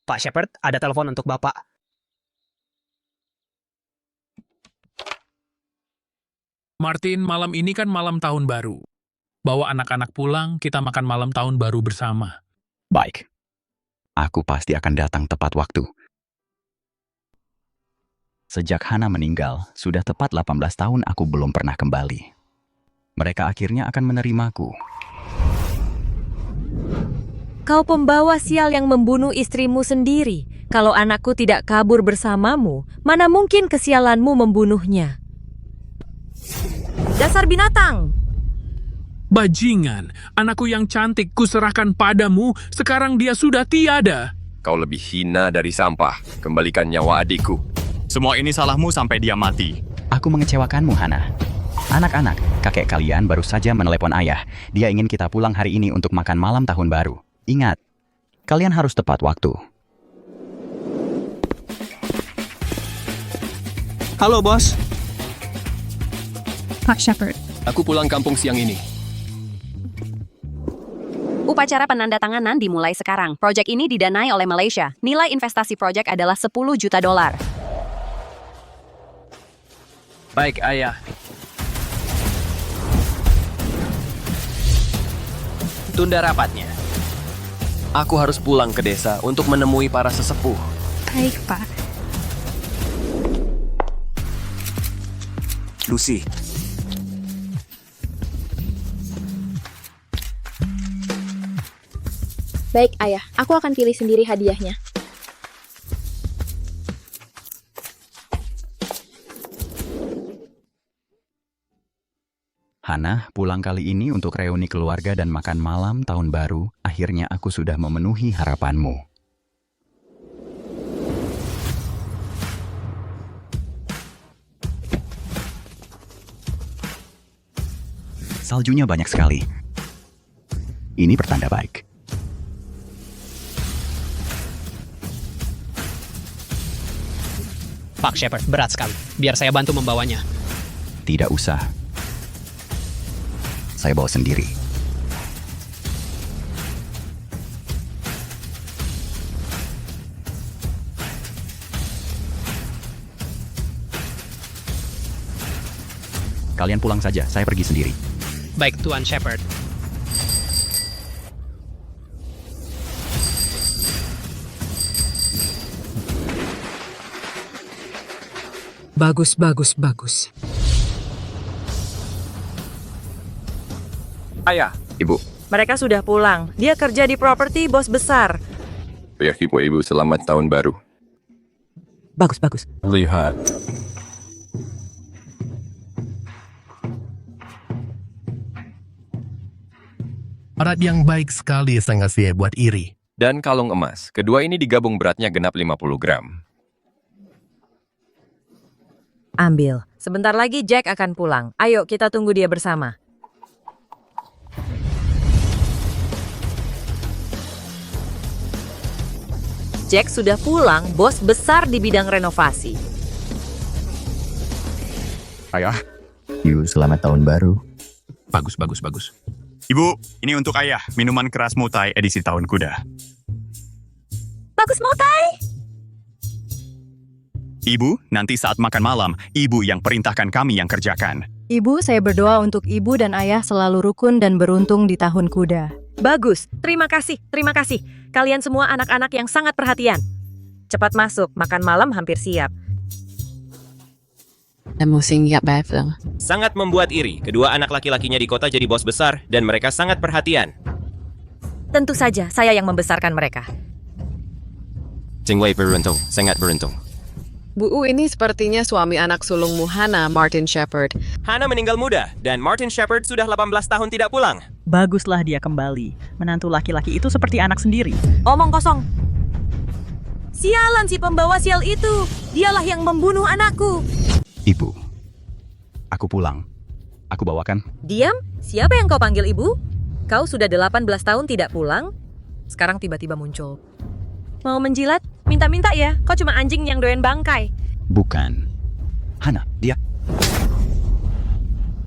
Pak Shepard, ada telepon untuk Bapak. Martin, malam ini kan malam tahun baru. Bawa anak-anak pulang, kita makan malam tahun baru bersama. Baik. Aku pasti akan datang tepat waktu. Sejak Hana meninggal, sudah tepat 18 tahun aku belum pernah kembali. Mereka akhirnya akan menerimaku. Kau pembawa sial yang membunuh istrimu sendiri. Kalau anakku tidak kabur bersamamu, mana mungkin kesialanmu membunuhnya? Dasar binatang! Bajingan, anakku yang cantik kuserahkan padamu, sekarang dia sudah tiada. Kau lebih hina dari sampah. Kembalikan nyawa adikku. Semua ini salahmu sampai dia mati. Aku mengecewakanmu, Hana. Anak-anak, kakek kalian baru saja menelepon ayah. Dia ingin kita pulang hari ini untuk makan malam tahun baru. Ingat, kalian harus tepat waktu. Halo, Bos. Pak Shepard. Aku pulang kampung siang ini. Upacara penandatanganan dimulai sekarang. Proyek ini didanai oleh Malaysia. Nilai investasi proyek adalah 10 juta dolar. Baik, Ayah. Tunda rapatnya. Aku harus pulang ke desa untuk menemui para sesepuh. Baik, Pak. Lucy, Baik, Ayah. Aku akan pilih sendiri hadiahnya. Hana, pulang kali ini untuk reuni keluarga dan makan malam tahun baru. Akhirnya aku sudah memenuhi harapanmu. Saljunya banyak sekali. Ini pertanda baik. Pak Shepard, berat sekali. Biar saya bantu membawanya. Tidak usah. Saya bawa sendiri. Kalian pulang saja, saya pergi sendiri. Baik, Tuan Shepard. Bagus, bagus, bagus. Ayah, Ibu. Mereka sudah pulang. Dia kerja di properti bos besar. Ya, Ibu, selamat tahun baru. Bagus, bagus. Lihat. Arat yang baik sekali sangat sih buat iri. Dan kalung emas. Kedua ini digabung beratnya genap 50 gram. Ambil. Sebentar lagi Jack akan pulang. Ayo kita tunggu dia bersama. Jack sudah pulang, bos besar di bidang renovasi. Ayah. Selamat tahun baru. Bagus, bagus, bagus. Ibu, ini untuk ayah. Minuman keras Mutai edisi tahun kuda. Bagus Motai. Ibu, nanti saat makan malam, ibu yang perintahkan kami yang kerjakan. Ibu, saya berdoa untuk ibu dan ayah selalu rukun dan beruntung di tahun kuda. Bagus. Terima kasih. Terima kasih. Kalian semua anak-anak yang sangat perhatian. Cepat masuk. Makan malam hampir siap. sangat membuat iri. Kedua anak laki-lakinya di kota jadi bos besar dan mereka sangat perhatian. Tentu saja saya yang membesarkan mereka. Jingwei beruntung, sangat beruntung. Bu ini sepertinya suami anak sulungmu Hana, Martin Shepard. Hana meninggal muda dan Martin Shepard sudah 18 tahun tidak pulang. Baguslah dia kembali. Menantu laki-laki itu seperti anak sendiri. Omong kosong. Sialan si pembawa sial itu. Dialah yang membunuh anakku. Ibu, aku pulang. Aku bawakan. Diam? Siapa yang kau panggil ibu? Kau sudah 18 tahun tidak pulang. Sekarang tiba-tiba muncul. Mau menjilat? Minta-minta ya. Kau cuma anjing yang doyan bangkai. Bukan. Hana, dia.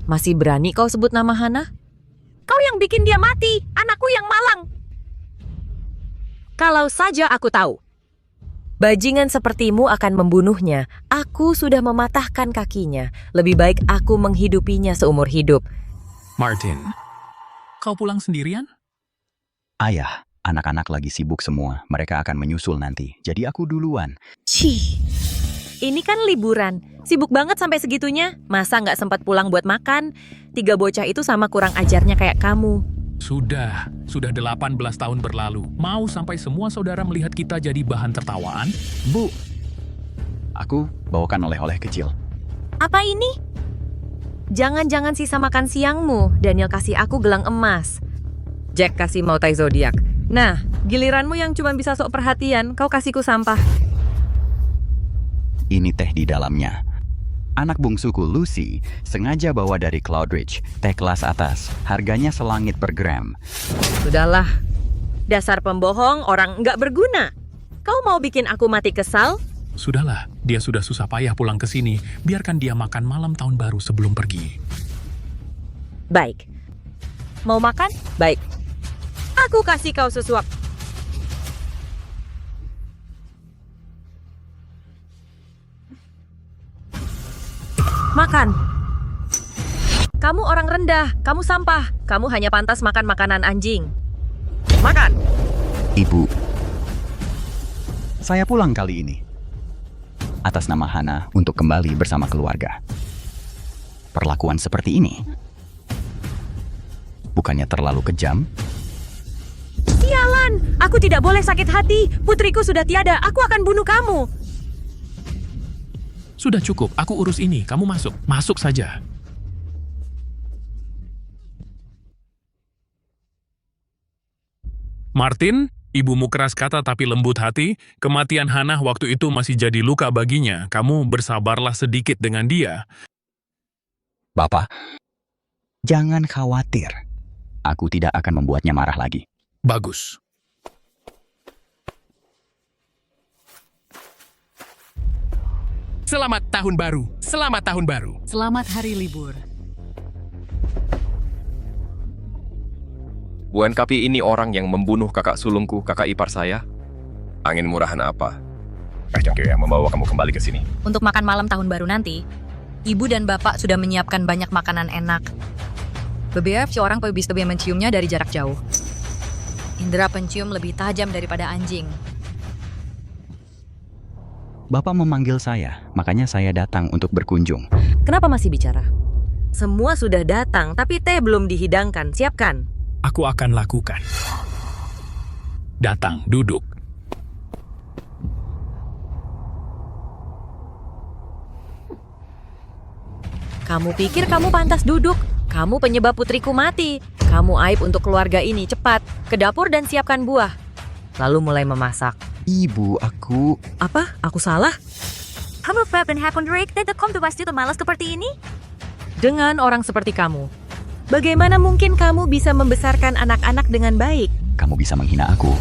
Masih berani kau sebut nama Hana? Kau yang bikin dia mati. Anakku yang malang. Kalau saja aku tahu. Bajingan sepertimu akan membunuhnya. Aku sudah mematahkan kakinya. Lebih baik aku menghidupinya seumur hidup. Martin, kau pulang sendirian? Ayah, anak-anak lagi sibuk semua. Mereka akan menyusul nanti. Jadi aku duluan. Cih, ini kan liburan. Sibuk banget sampai segitunya. Masa nggak sempat pulang buat makan? 3 bocah itu sama kurang ajarnya kayak kamu. Sudah 18 tahun berlalu. Mau sampai semua saudara melihat kita jadi bahan tertawaan? Bu, aku bawakan oleh-oleh kecil. Apa ini? Jangan-jangan sisa makan siangmu. Daniel kasih aku gelang emas. Jack kasih mautai zodiak. Nah, giliranmu yang cuma bisa sok perhatian, kau kasihku sampah. Ini teh di dalamnya. Anak bungsuku Lucy sengaja bawa dari Cloudridge, teh kelas atas. Harganya selangit per gram. Sudahlah. Dasar pembohong, orang nggak berguna. Kau mau bikin aku mati kesal? Sudahlah, dia sudah susah payah pulang ke sini. Biarkan dia makan malam tahun baru sebelum pergi. Baik. Mau makan? Baik. Aku kasih kau sesuap. Makan. Kamu orang rendah, kamu sampah. Kamu hanya pantas makan makanan anjing. Makan. Ibu, saya pulang kali ini atas nama Hana untuk kembali bersama keluarga. Perlakuan seperti ini bukannya terlalu kejam? Sialan, aku tidak boleh sakit hati. Putriku sudah tiada, aku akan bunuh kamu. Sudah cukup, aku urus ini. Kamu masuk. Masuk saja. Martin, ibumu keras kata tapi lembut hati. Kematian Hannah waktu itu masih jadi luka baginya. Kamu bersabarlah sedikit dengan dia. Bapak, jangan khawatir. Aku tidak akan membuatnya marah lagi. Bagus. Selamat tahun baru. Selamat tahun baru. Selamat hari libur. Bukankah ini orang yang membunuh kakak sulungku, kakak ipar saya? Angin murahan apa? Jongkyo yang membawa kamu kembali ke sini. Untuk makan malam tahun baru nanti, ibu dan bapak sudah menyiapkan banyak makanan enak. Beberapa orang bisa lebih menciumnya dari jarak jauh. Indera pencium lebih tajam daripada anjing. Bapak memanggil saya, makanya saya datang untuk berkunjung. Kenapa masih bicara? Semua sudah datang, tapi teh belum dihidangkan. Siapkan. Aku akan lakukan. Datang, duduk. Kamu pikir kamu pantas duduk? Kamu penyebab putriku mati. Kamu aib untuk keluarga ini. Cepat, ke dapur dan siapkan buah. Lalu mulai memasak. Ibu, aku... Apa? Aku salah? Kamu dan Hakon Drake tidak kamu pasti malas seperti ini? Dengan orang seperti kamu. Bagaimana mungkin kamu bisa membesarkan anak-anak dengan baik? Kamu bisa menghina aku.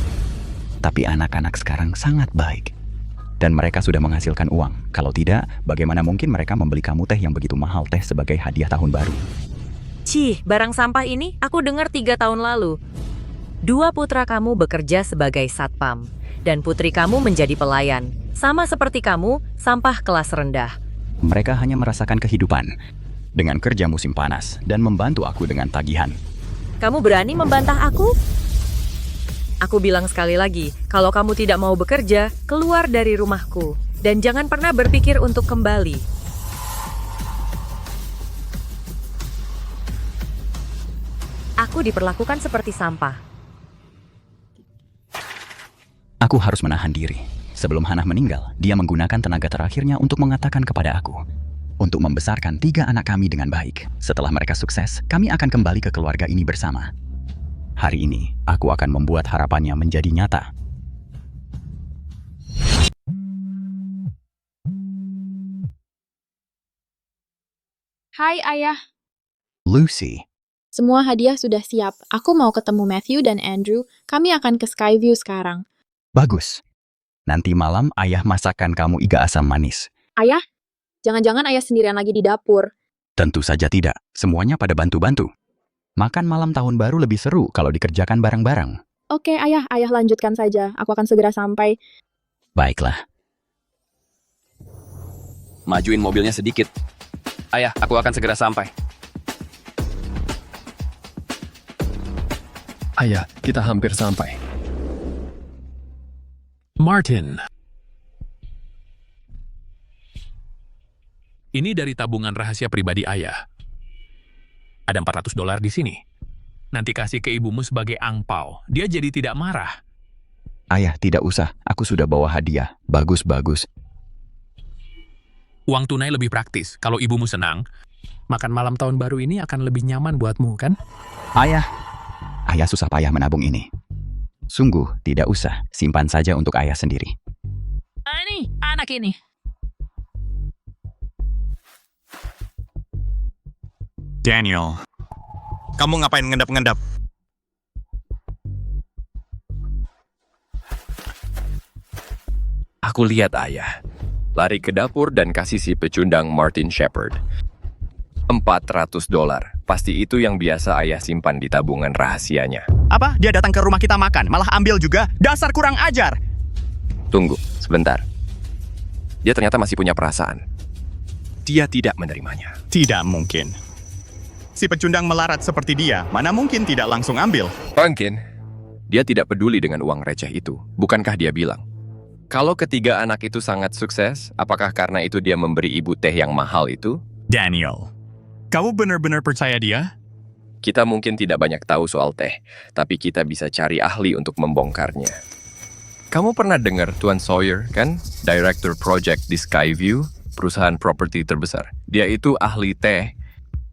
Tapi anak-anak sekarang sangat baik. Dan mereka sudah menghasilkan uang. Kalau tidak, bagaimana mungkin mereka membeli kamu teh yang begitu mahal teh sebagai hadiah tahun baru? Cih, barang sampah ini aku dengar 3 tahun lalu. 2 putra kamu bekerja sebagai satpam. Dan putri kamu menjadi pelayan. Sama seperti kamu, sampah kelas rendah. Mereka hanya merasakan kehidupan dengan kerja musim panas dan membantu aku dengan tagihan. Kamu berani membantah aku? Aku bilang sekali lagi, kalau kamu tidak mau bekerja, keluar dari rumahku. Dan jangan pernah berpikir untuk kembali. Aku diperlakukan seperti sampah. Aku harus menahan diri. Sebelum Hannah meninggal, dia menggunakan tenaga terakhirnya untuk mengatakan kepada aku untuk membesarkan 3 anak kami dengan baik. Setelah mereka sukses, kami akan kembali ke keluarga ini bersama. Hari ini, aku akan membuat harapannya menjadi nyata. Hai ayah, Lucy, semua hadiah sudah siap. Aku mau ketemu Matthew dan Andrew. Kami akan ke Skyview sekarang. bagus. Nanti malam ayah masakkan kamu iga asam manis. Ayah, jangan-jangan ayah sendirian lagi di dapur. Tentu saja tidak. Semuanya pada bantu-bantu. Makan malam tahun baru lebih seru kalau dikerjakan bareng-bareng. Oke ayah lanjutkan saja. Aku akan segera sampai. Baiklah. majuin mobilnya sedikit. Ayah, aku akan segera sampai. Ayah, kita hampir sampai. Martin. Ini dari tabungan rahasia pribadi ayah. Ada $400 di sini. Nanti kasih ke ibumu sebagai angpau. Dia jadi tidak marah. Ayah, tidak usah. Aku sudah bawa hadiah. Bagus-bagus. Uang tunai lebih praktis. Kalau ibumu senang, makan malam tahun baru ini akan lebih nyaman buatmu, kan? Ayah susah payah menabung ini. Sungguh, tidak usah. Simpan saja untuk ayah sendiri. Ini, anak ini. Daniel, kamu ngapain ngendap-ngendap? Aku lihat ayah. Lari ke dapur dan kasih si pecundang Martin Shepard $400. Pasti itu yang biasa ayah simpan di tabungan rahasianya. Apa? Dia datang ke rumah kita makan, malah ambil juga? Dasar kurang ajar! Tunggu, sebentar. Dia ternyata masih punya perasaan. Dia tidak menerimanya. Tidak mungkin. Si pecundang melarat seperti dia, mana mungkin tidak langsung ambil? Mungkin. Dia tidak peduli dengan uang receh itu. Bukankah dia bilang? Kalau ketiga anak itu sangat sukses, apakah karena itu dia memberi ibu teh yang mahal itu? Daniel, kamu benar-benar percaya dia? Kita mungkin tidak banyak tahu soal teh, tapi kita bisa cari ahli untuk membongkarnya. Kamu pernah dengar Tuan Sawyer, kan? Director Project di Skyview, perusahaan properti terbesar. Dia itu ahli teh.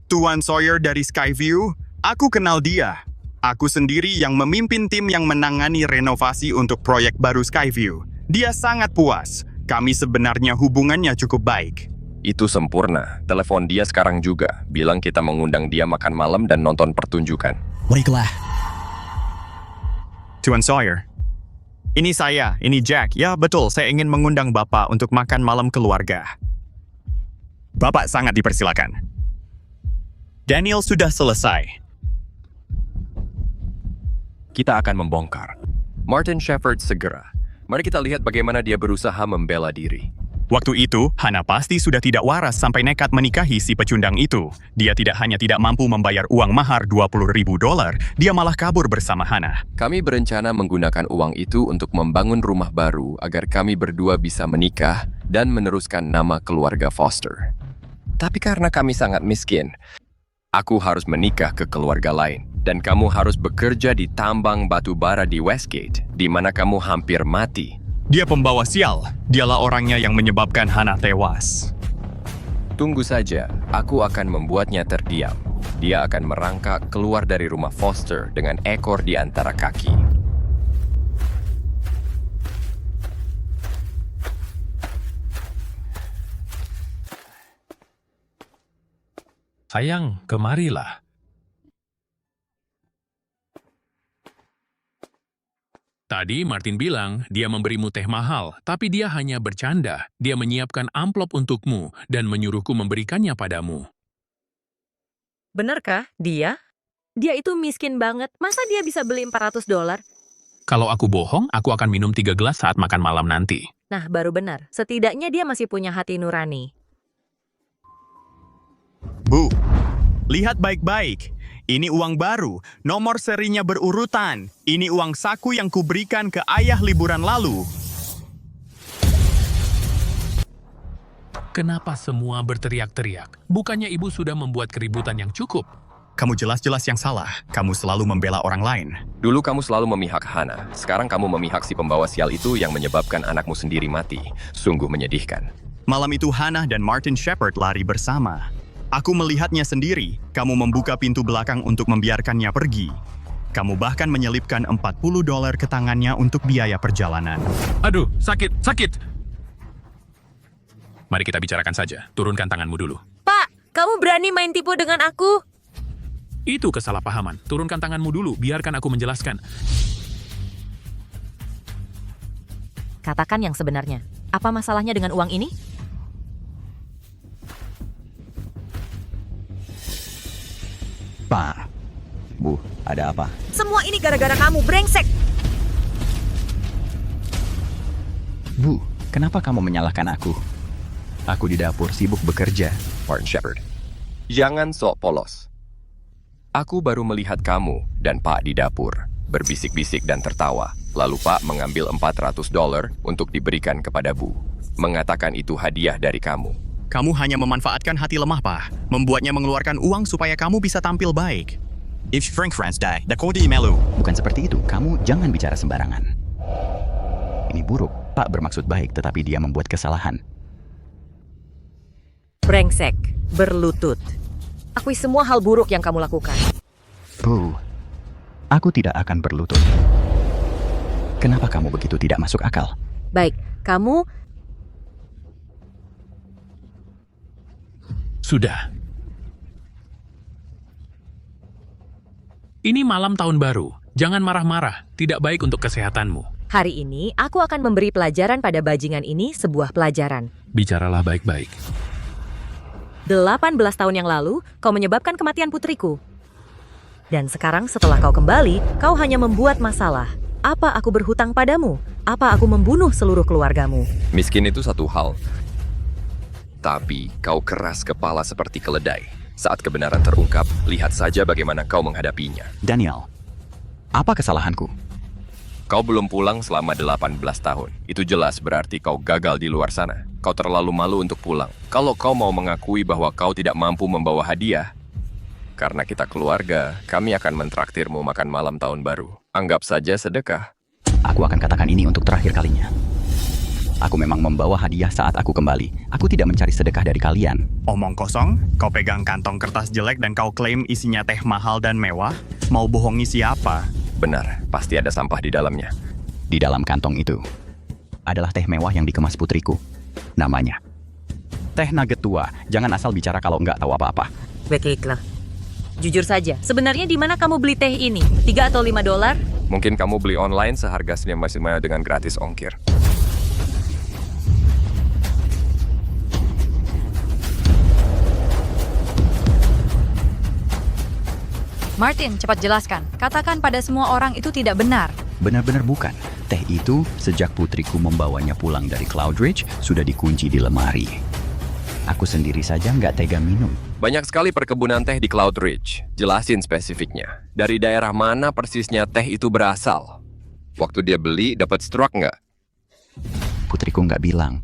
Tuan Sawyer dari Skyview? Aku kenal dia. Aku sendiri yang memimpin tim yang menangani renovasi untuk proyek baru Skyview. Dia sangat puas. Kami sebenarnya hubungannya cukup baik. Itu sempurna. Telepon dia sekarang juga. Bilang kita mengundang dia makan malam dan nonton pertunjukan. Baiklah. Tuan Sawyer. Ini saya, ini Jack. Ya betul, saya ingin mengundang Bapak untuk makan malam keluarga. Bapak sangat dipersilakan. Daniel sudah selesai. Kita akan membongkar. Martin Shepard segera. Mari kita lihat bagaimana dia berusaha membela diri. Waktu itu, Hana pasti sudah tidak waras sampai nekat menikahi si pecundang itu. Dia tidak hanya tidak mampu membayar uang mahar $20.000, dia malah kabur bersama Hana. Kami berencana menggunakan uang itu untuk membangun rumah baru agar kami berdua bisa menikah dan meneruskan nama keluarga Foster. Tapi karena kami sangat miskin, aku harus menikah ke keluarga lain. Dan kamu harus bekerja di tambang batu bara di Westgate, di mana kamu hampir mati. Dia pembawa sial. Dialah orangnya yang menyebabkan Hana tewas. Tunggu saja, aku akan membuatnya terdiam. Dia akan merangkak keluar dari rumah Foster dengan ekor di antara kaki. Sayang, kemarilah. Tadi Martin bilang dia memberimu teh mahal, tapi dia hanya bercanda. Dia menyiapkan amplop untukmu dan menyuruhku memberikannya padamu. Benarkah dia? Dia itu miskin banget. Masa dia bisa beli $400? Kalau aku bohong, aku akan minum 3 gelas saat makan malam nanti. Nah, baru benar. Setidaknya dia masih punya hati nurani. Bu, lihat baik-baik. Ini uang baru, nomor serinya berurutan. Ini uang saku yang kuberikan ke ayah liburan lalu. Kenapa semua berteriak-teriak? Bukannya ibu sudah membuat keributan yang cukup? Kamu jelas-jelas yang salah. Kamu selalu membela orang lain. Dulu kamu selalu memihak Hana. Sekarang kamu memihak si pembawa sial itu yang menyebabkan anakmu sendiri mati. Sungguh menyedihkan. Malam itu Hana dan Martin Shepard lari bersama. Aku melihatnya sendiri. Kamu membuka pintu belakang untuk membiarkannya pergi. Kamu bahkan menyelipkan $40 ke tangannya untuk biaya perjalanan. Aduh, sakit, sakit! Mari kita bicarakan saja. Turunkan tanganmu dulu. Pak, kamu berani main tipu dengan aku? Itu kesalahpahaman. Turunkan tanganmu dulu, biarkan aku menjelaskan. Katakan yang sebenarnya. Apa masalahnya dengan uang ini? Pak, Bu, ada apa? Semua ini gara-gara kamu, brengsek! Bu, kenapa kamu menyalahkan aku? Aku di dapur sibuk bekerja. Martin Shepard. Jangan sok polos. Aku baru melihat kamu dan Pak di dapur, berbisik-bisik dan tertawa. Lalu Pak mengambil $400 untuk diberikan kepada Bu. Mengatakan itu hadiah dari kamu. Kamu hanya memanfaatkan hati lemah, Pak. Membuatnya mengeluarkan uang supaya kamu bisa tampil baik. If Frank friends die, the kodi melu. Bukan seperti itu, kamu jangan bicara sembarangan. Ini buruk, Pak bermaksud baik tetapi dia membuat kesalahan. Brengsek, berlutut. Akui semua hal buruk yang kamu lakukan. Bu, aku tidak akan berlutut. Kenapa kamu begitu tidak masuk akal? Baik, kamu... Sudah. Ini malam tahun baru. Jangan marah-marah. Tidak baik untuk kesehatanmu. Hari ini, aku akan memberi pelajaran pada bajingan ini sebuah pelajaran. Bicaralah baik-baik. 18 tahun yang lalu, kau menyebabkan kematian putriku. Dan sekarang setelah kau kembali, kau hanya membuat masalah. Apa aku berhutang padamu? Apa aku membunuh seluruh keluargamu? Miskin itu satu hal. Tapi kau keras kepala seperti keledai. Saat kebenaran terungkap, lihat saja bagaimana kau menghadapinya. Daniel, apa kesalahanku? Kau belum pulang selama 18 tahun. Itu jelas berarti kau gagal di luar sana. Kau terlalu malu untuk pulang. Kalau kau mau mengakui bahwa kau tidak mampu membawa hadiah, karena kita keluarga, kami akan mentraktirmu makan malam tahun baru. Anggap saja sedekah. Aku akan katakan ini untuk terakhir kalinya. Aku memang membawa hadiah saat aku kembali. Aku tidak mencari sedekah dari kalian. Omong kosong, kau pegang kantong kertas jelek dan kau klaim isinya teh mahal dan mewah? Mau bohongi siapa? Benar, pasti ada sampah di dalamnya. Di dalam kantong itu adalah teh mewah yang dikemas putriku. Namanya teh nugget tua. Jangan asal bicara kalau nggak tahu apa-apa. Baiklah. Jujur saja, sebenarnya di mana kamu beli teh ini? $3 atau $5? Mungkin kamu beli online seharga $5 dengan gratis ongkir. Martin, cepat jelaskan. Katakan pada semua orang itu tidak benar. Benar-benar bukan. Teh itu, sejak putriku membawanya pulang dari Cloudridge, sudah dikunci di lemari. Aku sendiri saja nggak tega minum. Banyak sekali perkebunan teh di Cloudridge. Jelasin spesifiknya. Dari daerah mana persisnya teh itu berasal? Waktu dia beli, dapat stroke nggak? Putriku nggak bilang.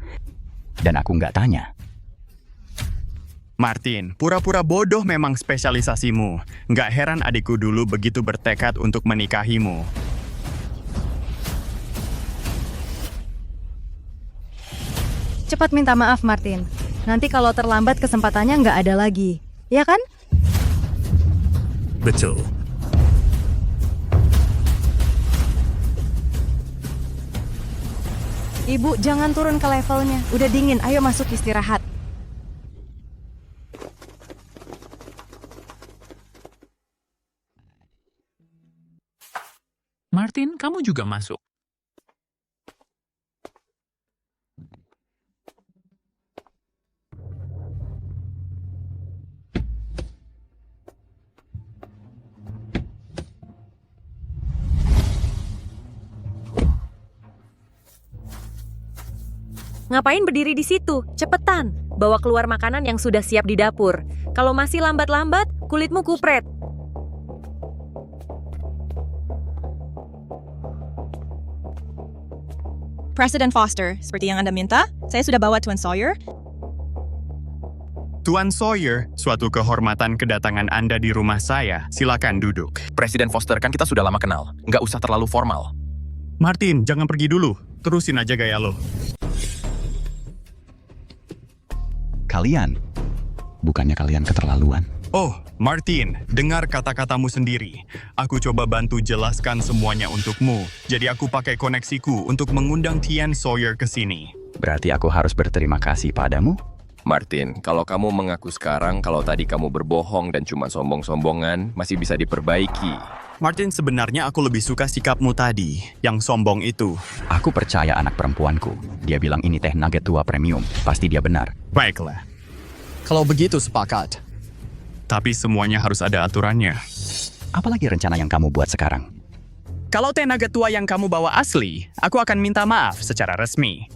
Dan aku nggak tanya. Martin, pura-pura bodoh memang spesialisasimu. Nggak heran adikku dulu begitu bertekad untuk menikahimu. Cepat minta maaf, Martin. Nanti kalau terlambat kesempatannya nggak ada lagi. Ya kan? Betul. Ibu, jangan turun ke levelnya. Udah dingin, ayo masuk istirahat. Martin, kamu juga masuk. Ngapain berdiri di situ? Cepetan, bawa keluar makanan yang sudah siap di dapur. Kalau masih lambat-lambat, kulitmu kupret. President Foster, seperti yang Anda minta, saya sudah bawa Tuan Sawyer. Tuan Sawyer, suatu kehormatan kedatangan Anda di rumah saya. Silakan duduk. Presiden Foster, kan kita sudah lama kenal. Nggak usah terlalu formal. Martin, jangan pergi dulu. Terusin aja gaya lo. Kalian, bukannya kalian keterlaluan. Oh, Martin, dengar kata-katamu sendiri. Aku coba bantu jelaskan semuanya untukmu. Jadi aku pakai koneksiku untuk mengundang Tian Sawyer ke sini. Berarti aku harus berterima kasih padamu? Martin, kalau kamu mengaku sekarang kalau tadi kamu berbohong dan cuma sombong-sombongan, masih bisa diperbaiki. Martin, sebenarnya aku lebih suka sikapmu tadi, yang sombong itu. Aku percaya anak perempuanku. Dia bilang ini teh nugget tua premium. Pasti dia benar. Baiklah. Kalau begitu sepakat. Tapi semuanya harus ada aturannya. Apalagi rencana yang kamu buat sekarang? Kalau teh nugget tua yang kamu bawa asli, aku akan minta maaf secara resmi.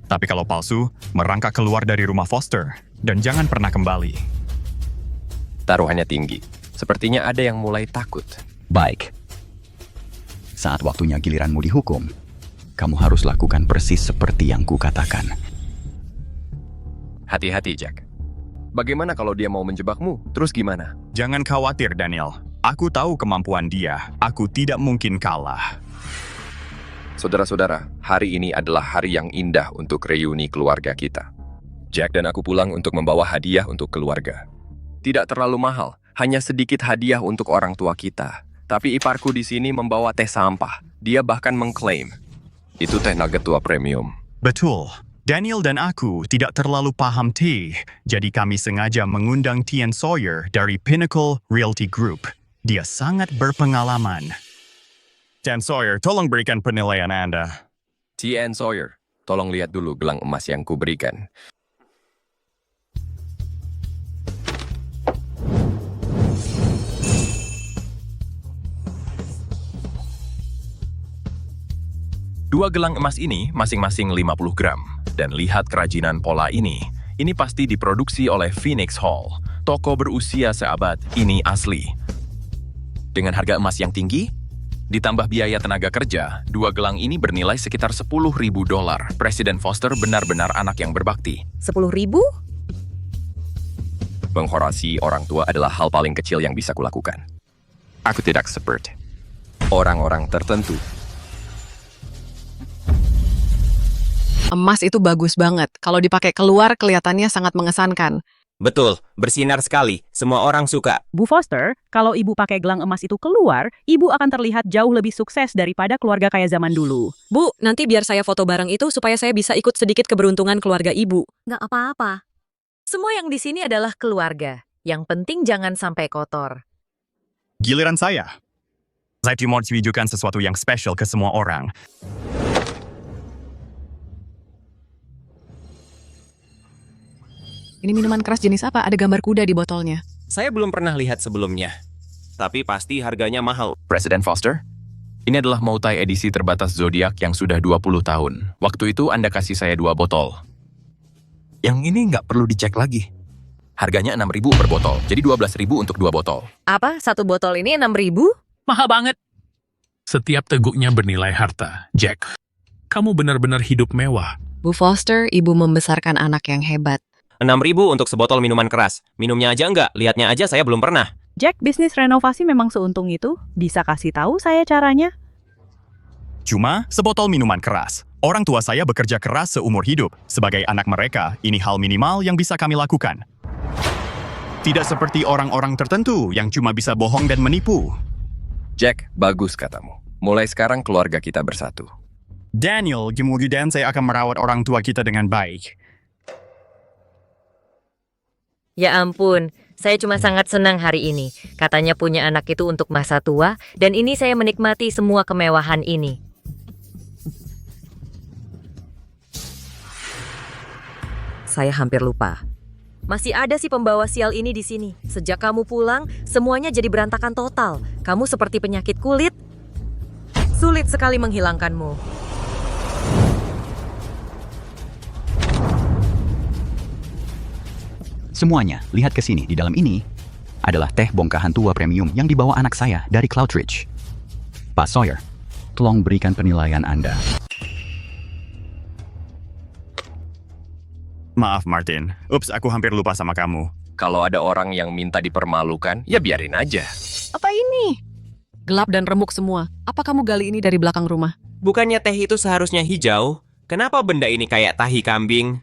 Tapi kalau palsu, merangkak keluar dari rumah Foster. Dan jangan pernah kembali. Taruhannya tinggi. Sepertinya ada yang mulai takut. Baik. Saat waktunya giliranmu dihukum, kamu harus lakukan persis seperti yang kukatakan. Hati-hati, Jack. Bagaimana kalau dia mau menjebakmu? Terus gimana? Jangan khawatir, Daniel. Aku tahu kemampuan dia. Aku tidak mungkin kalah. Saudara-saudara, hari ini adalah hari yang indah untuk reuni keluarga kita. Jack dan aku pulang untuk membawa hadiah untuk keluarga. Tidak terlalu mahal, hanya sedikit hadiah untuk orang tua kita. Tapi iparku di sini membawa teh sampah. Dia bahkan mengklaim, itu teh nugget tua premium. Betul. Daniel dan aku tidak terlalu paham teh, jadi kami sengaja mengundang Tian Sawyer dari Pinnacle Realty Group. Dia sangat berpengalaman. Tian Sawyer, tolong berikan penilaian Anda. Tian Sawyer, tolong lihat dulu gelang emas yang kuberikan. Dua gelang emas ini masing-masing 50 gram. Dan lihat kerajinan pola ini. Ini pasti diproduksi oleh Phoenix Hall. Toko berusia seabad, ini asli. Dengan harga emas yang tinggi, ditambah biaya tenaga kerja, dua gelang ini bernilai sekitar $10.000. Presiden Foster benar-benar anak yang berbakti. 10.000? Menghormati orang tua adalah hal paling kecil yang bisa kulakukan. Aku tidak seperti orang-orang tertentu. Emas itu bagus banget. Kalau dipakai keluar, kelihatannya sangat mengesankan. Betul, bersinar sekali. Semua orang suka. Bu Foster, kalau ibu pakai gelang emas itu keluar, ibu akan terlihat jauh lebih sukses daripada keluarga kaya zaman dulu. Bu, nanti biar saya foto bareng itu supaya saya bisa ikut sedikit keberuntungan keluarga ibu. Nggak apa-apa. Semua yang di sini adalah keluarga. Yang penting jangan sampai kotor. Giliran saya. Saya mau tunjukkan sesuatu yang spesial ke semua orang. Ini minuman keras jenis apa? Ada gambar kuda di botolnya. Saya belum pernah lihat sebelumnya. Tapi pasti harganya mahal. Presiden Foster, ini adalah multi edisi terbatas Zodiac yang sudah 20 tahun. Waktu itu Anda kasih saya 2 botol. Yang ini nggak perlu dicek lagi. Harganya 6.000 per botol, jadi 12.000 untuk 2 botol. Apa? Satu botol ini 6.000? Mahal banget. Setiap teguknya bernilai harta, Jack. Kamu benar-benar hidup mewah. Bu Foster, ibu membesarkan anak yang hebat. 6.000 untuk sebotol minuman keras. Minumnya aja enggak, lihatnya aja saya belum pernah. Jack, bisnis renovasi memang seuntung itu. Bisa kasih tahu saya caranya? Cuma sebotol minuman keras. Orang tua saya bekerja keras seumur hidup. Sebagai anak mereka, ini hal minimal yang bisa kami lakukan. Tidak seperti orang-orang tertentu yang cuma bisa bohong dan menipu. Jack, bagus katamu. Mulai sekarang keluarga kita bersatu. Daniel, kemudian saya akan merawat orang tua kita dengan baik. Ya ampun, saya cuma sangat senang hari ini. Katanya punya anak itu untuk masa tua, dan ini saya menikmati semua kemewahan ini. Saya hampir lupa. Masih ada si pembawa sial ini di sini. Sejak kamu pulang, semuanya jadi berantakan total. Kamu seperti penyakit kulit. Sulit sekali menghilangkanmu. Semuanya, lihat ke sini. Di dalam ini adalah teh bongkahan tua premium yang dibawa anak saya dari Cloudridge. Pak Sawyer, tolong berikan penilaian Anda. Maaf, Martin. Ups, aku hampir lupa sama kamu. Kalau ada orang yang minta dipermalukan, ya biarin aja. Apa ini? Gelap dan remuk semua. Apa kamu gali ini dari belakang rumah? Bukannya teh itu seharusnya hijau? Kenapa benda ini kayak tahi kambing?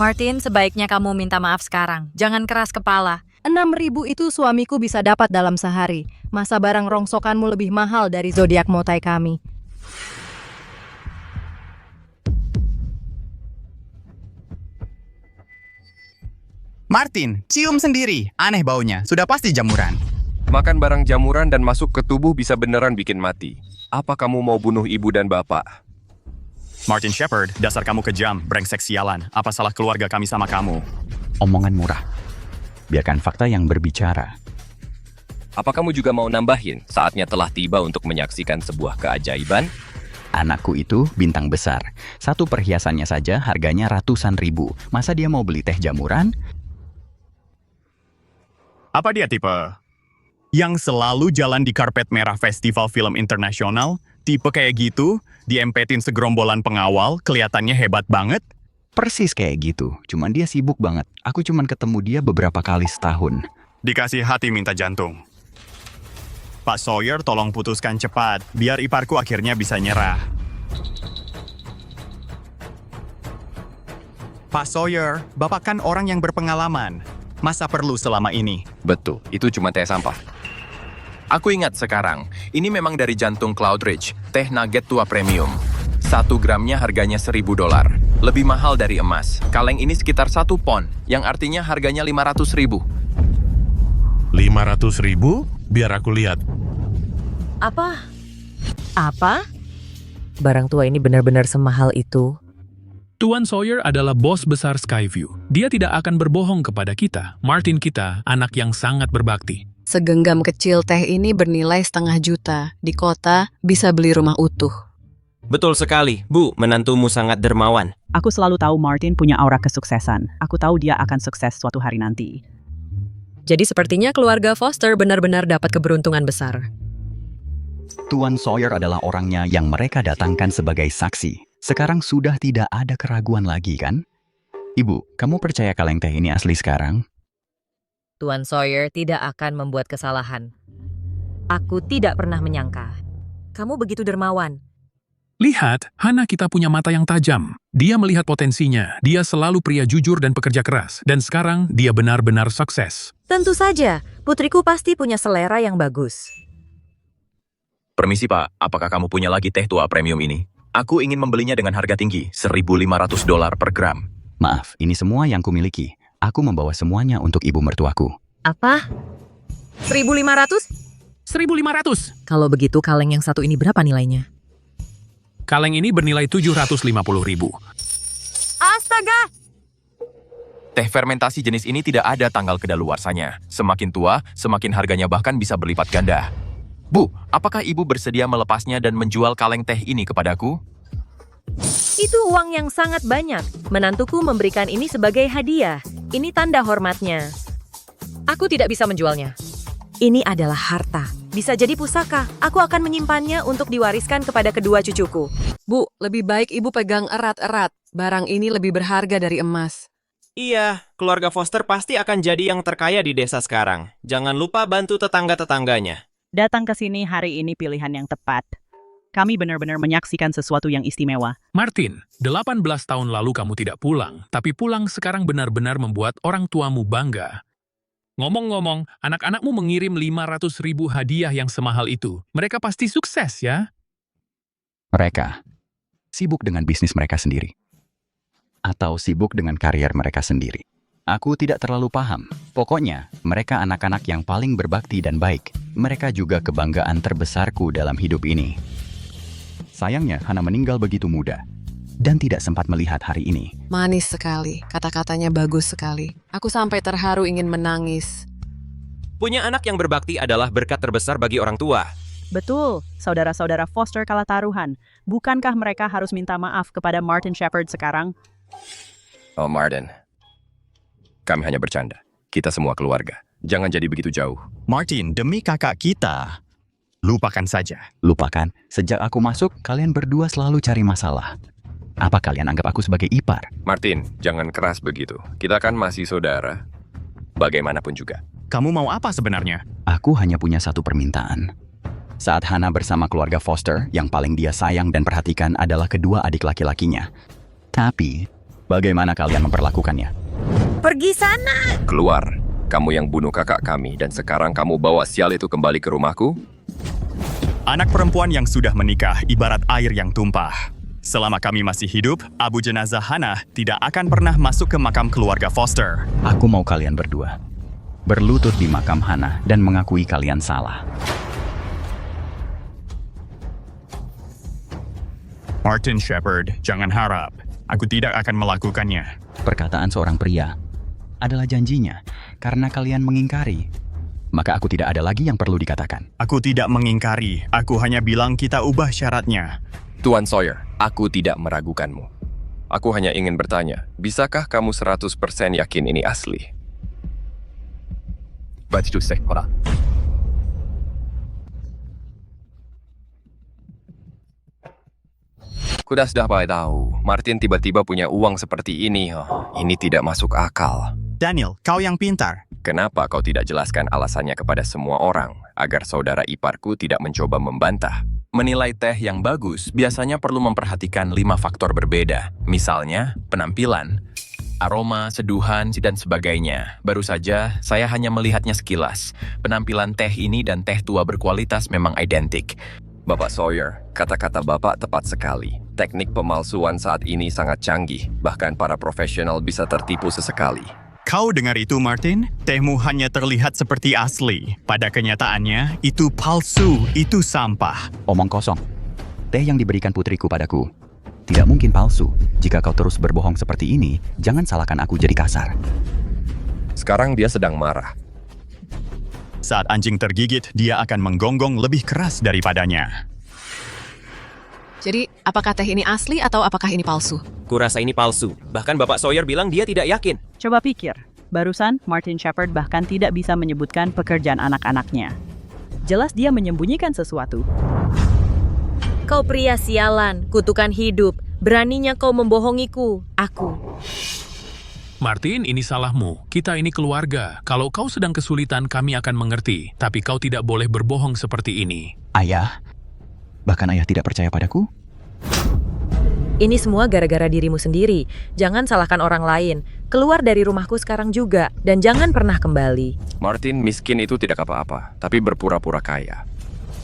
Martin, sebaiknya kamu minta maaf sekarang. Jangan keras kepala. 6.000 itu suamiku bisa dapat dalam sehari. Masa barang rongsokanmu lebih mahal dari zodiak motai kami? Martin, cium sendiri. Aneh baunya. Sudah pasti jamuran. Makan barang jamuran dan masuk ke tubuh bisa beneran bikin mati. Apa kamu mau bunuh ibu dan bapak? Martin Shepard, dasar kamu kejam, brengsek sialan. Apa salah keluarga kami sama kamu? Omongan murah. Biarkan fakta yang berbicara. Apa kamu juga mau nambahin? Saatnya telah tiba untuk menyaksikan sebuah keajaiban? Anakku itu bintang besar. Satu perhiasannya saja harganya ratusan ribu. Masa dia mau beli teh jamuran? Apa dia tipe? Yang selalu jalan di karpet merah Festival Film Internasional? Tipe kayak gitu? Diempetin segerombolan pengawal, kelihatannya hebat banget? Persis kayak gitu, cuman dia sibuk banget. Aku cuman ketemu dia beberapa kali setahun. Dikasih hati minta jantung. Pak Sawyer, tolong putuskan cepat, biar iparku akhirnya bisa nyerah. Pak Sawyer, Bapak kan orang yang berpengalaman. Masa perlu selama ini? Betul, itu cuma teh sampah. Aku ingat sekarang, ini memang dari jantung Cloudridge, teh nugget tua premium. 1 gramnya harganya $1.000. Lebih mahal dari emas. Kaleng ini sekitar 1 pon, yang artinya harganya 500.000. 500.000? Biar aku lihat. Apa? Apa? Barang tua ini benar-benar semahal itu. Tuan Sawyer adalah bos besar Skyview. Dia tidak akan berbohong kepada kita. Martin kita, anak yang sangat berbakti. Segenggam kecil teh ini bernilai $500 juta. Di kota, bisa beli rumah utuh. Betul sekali, Bu. Menantumu sangat dermawan. Aku selalu tahu Martin punya aura kesuksesan. Aku tahu dia akan sukses suatu hari nanti. Jadi sepertinya keluarga Foster benar-benar dapat keberuntungan besar. Tuan Sawyer adalah orangnya yang mereka datangkan sebagai saksi. Sekarang sudah tidak ada keraguan lagi, kan? Ibu, kamu percaya kaleng teh ini asli sekarang? Tuan Sawyer tidak akan membuat kesalahan. Aku tidak pernah menyangka. Kamu begitu dermawan. Lihat, Hana kita punya mata yang tajam. Dia melihat potensinya. Dia selalu pria jujur dan pekerja keras. Dan sekarang dia benar-benar sukses. Tentu saja, putriku pasti punya selera yang bagus. Permisi Pak, apakah kamu punya lagi teh tua premium ini? Aku ingin membelinya dengan harga tinggi, $1.500 per gram. Maaf, ini semua yang kumiliki. Aku membawa semuanya untuk ibu mertuaku. Apa? 1.500? 1.500. Kalau begitu, kaleng yang satu ini berapa nilainya? Kaleng ini bernilai 750.000. Astaga! Teh fermentasi jenis ini tidak ada tanggal kedaluarsanya. Semakin tua, semakin harganya bahkan bisa berlipat ganda. Bu, apakah ibu bersedia melepasnya dan menjual kaleng teh ini kepadaku? Itu uang yang sangat banyak. Menantuku memberikan ini sebagai hadiah. Ini tanda hormatnya. Aku tidak bisa menjualnya. Ini adalah harta. Bisa jadi pusaka. Aku akan menyimpannya untuk diwariskan kepada kedua cucuku. Bu, lebih baik ibu pegang erat-erat. Barang ini lebih berharga dari emas. Iya, keluarga Foster pasti akan jadi yang terkaya di desa sekarang. Jangan lupa bantu tetangga-tetangganya. Datang ke sini hari ini pilihan yang tepat. Kami benar-benar menyaksikan sesuatu yang istimewa. Martin, 18 tahun lalu kamu tidak pulang, tapi pulang sekarang benar-benar membuat orang tuamu bangga. Ngomong-ngomong, anak-anakmu mengirim 500.000 hadiah yang semahal itu. Mereka pasti sukses, ya? Mereka sibuk dengan bisnis mereka sendiri. Atau sibuk dengan karier mereka sendiri. Aku tidak terlalu paham. Pokoknya, mereka anak-anak yang paling berbakti dan baik. Mereka juga kebanggaan terbesarku dalam hidup ini. Sayangnya, Hana meninggal begitu muda. Dan tidak sempat melihat hari ini. Manis sekali, kata-katanya bagus sekali. Aku sampai terharu ingin menangis. Punya anak yang berbakti adalah berkat terbesar bagi orang tua. Betul, saudara-saudara Foster kalah taruhan. Bukankah mereka harus minta maaf kepada Martin Shepard sekarang? Oh Martin, kami hanya bercanda. Kita semua keluarga. Jangan jadi begitu jauh. Martin, demi kakak kita. Lupakan saja. Lupakan, sejak aku masuk, kalian berdua selalu cari masalah. Apa kalian anggap aku sebagai ipar? Martin, jangan keras begitu. Kita kan masih saudara. Bagaimanapun juga. Kamu mau apa sebenarnya? Aku hanya punya satu permintaan. Saat Hana bersama keluarga Foster, yang paling dia sayang dan perhatikan adalah kedua adik laki-lakinya. Tapi, bagaimana kalian memperlakukannya? Pergi sana! Keluar. Kamu yang bunuh kakak kami dan sekarang kamu bawa sial itu kembali ke rumahku? Anak perempuan yang sudah menikah ibarat air yang tumpah. Selama kami masih hidup, abu jenazah Hana tidak akan pernah masuk ke makam keluarga Foster. Aku mau kalian berdua berlutut di makam Hana dan mengakui kalian salah. Martin Shepard, jangan harap. Aku tidak akan melakukannya. Perkataan seorang pria adalah janjinya. Karena kalian mengingkari, maka aku tidak ada lagi yang perlu dikatakan. Aku tidak mengingkari. Aku hanya bilang kita ubah syaratnya. Tuan Sawyer, aku tidak meragukanmu. Aku hanya ingin bertanya, bisakah kamu 100% yakin ini asli? Kuda sudah tahu, Martin tiba-tiba punya uang seperti ini. Ini tidak masuk akal. Daniel, kau yang pintar. Kenapa kau tidak jelaskan alasannya kepada semua orang, agar saudara iparku tidak mencoba membantah? Menilai teh yang bagus biasanya perlu memperhatikan 5 faktor berbeda. Misalnya, penampilan, aroma, seduhan, dan sebagainya. Baru saja, saya hanya melihatnya sekilas. Penampilan teh ini dan teh tua berkualitas memang identik. Bapak Sawyer, kata-kata Bapak tepat sekali. Teknik pemalsuan saat ini sangat canggih, bahkan para profesional bisa tertipu sesekali. Kau dengar itu, Martin? Tehmu hanya terlihat seperti asli. Pada kenyataannya, itu palsu, itu sampah. Omong kosong. Teh yang diberikan putriku padaku tidak mungkin palsu. Jika kau terus berbohong seperti ini, jangan salahkan aku jadi kasar. Sekarang dia sedang marah. Saat anjing tergigit, dia akan menggonggong lebih keras daripadanya. Jadi, apakah teh ini asli atau apakah ini palsu? Kurasa ini palsu. Bahkan Bapak Sawyer bilang dia tidak yakin. Coba pikir, barusan Martin Shepard bahkan tidak bisa menyebutkan pekerjaan anak-anaknya. Jelas dia menyembunyikan sesuatu. Kau pria sialan, kutukan hidup. Beraninya kau membohongiku, aku. Martin, ini salahmu. Kita ini keluarga. Kalau kau sedang kesulitan, kami akan mengerti. Tapi kau tidak boleh berbohong seperti ini. Ayah? Bahkan ayah tidak percaya padaku? Ini semua gara-gara dirimu sendiri. Jangan salahkan orang lain. Keluar dari rumahku sekarang juga. Dan jangan pernah kembali. Martin miskin itu tidak apa-apa, tapi berpura-pura kaya.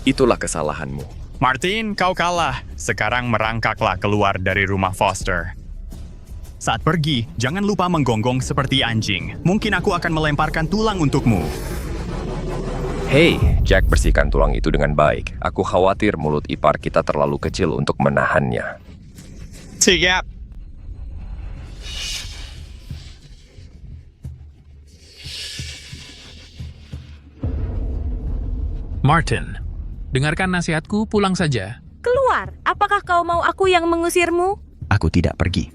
Itulah kesalahanmu. Martin, kau kalah. Sekarang merangkaklah keluar dari rumah Foster. Saat pergi, jangan lupa menggonggong seperti anjing. Mungkin aku akan melemparkan tulang untukmu. Hei, Jack, bersihkan tulang itu dengan baik. Aku khawatir mulut ipar kita terlalu kecil untuk menahannya. Siap. Martin, dengarkan nasihatku, pulang saja. Keluar! Apakah kau mau aku yang mengusirmu? Aku tidak pergi.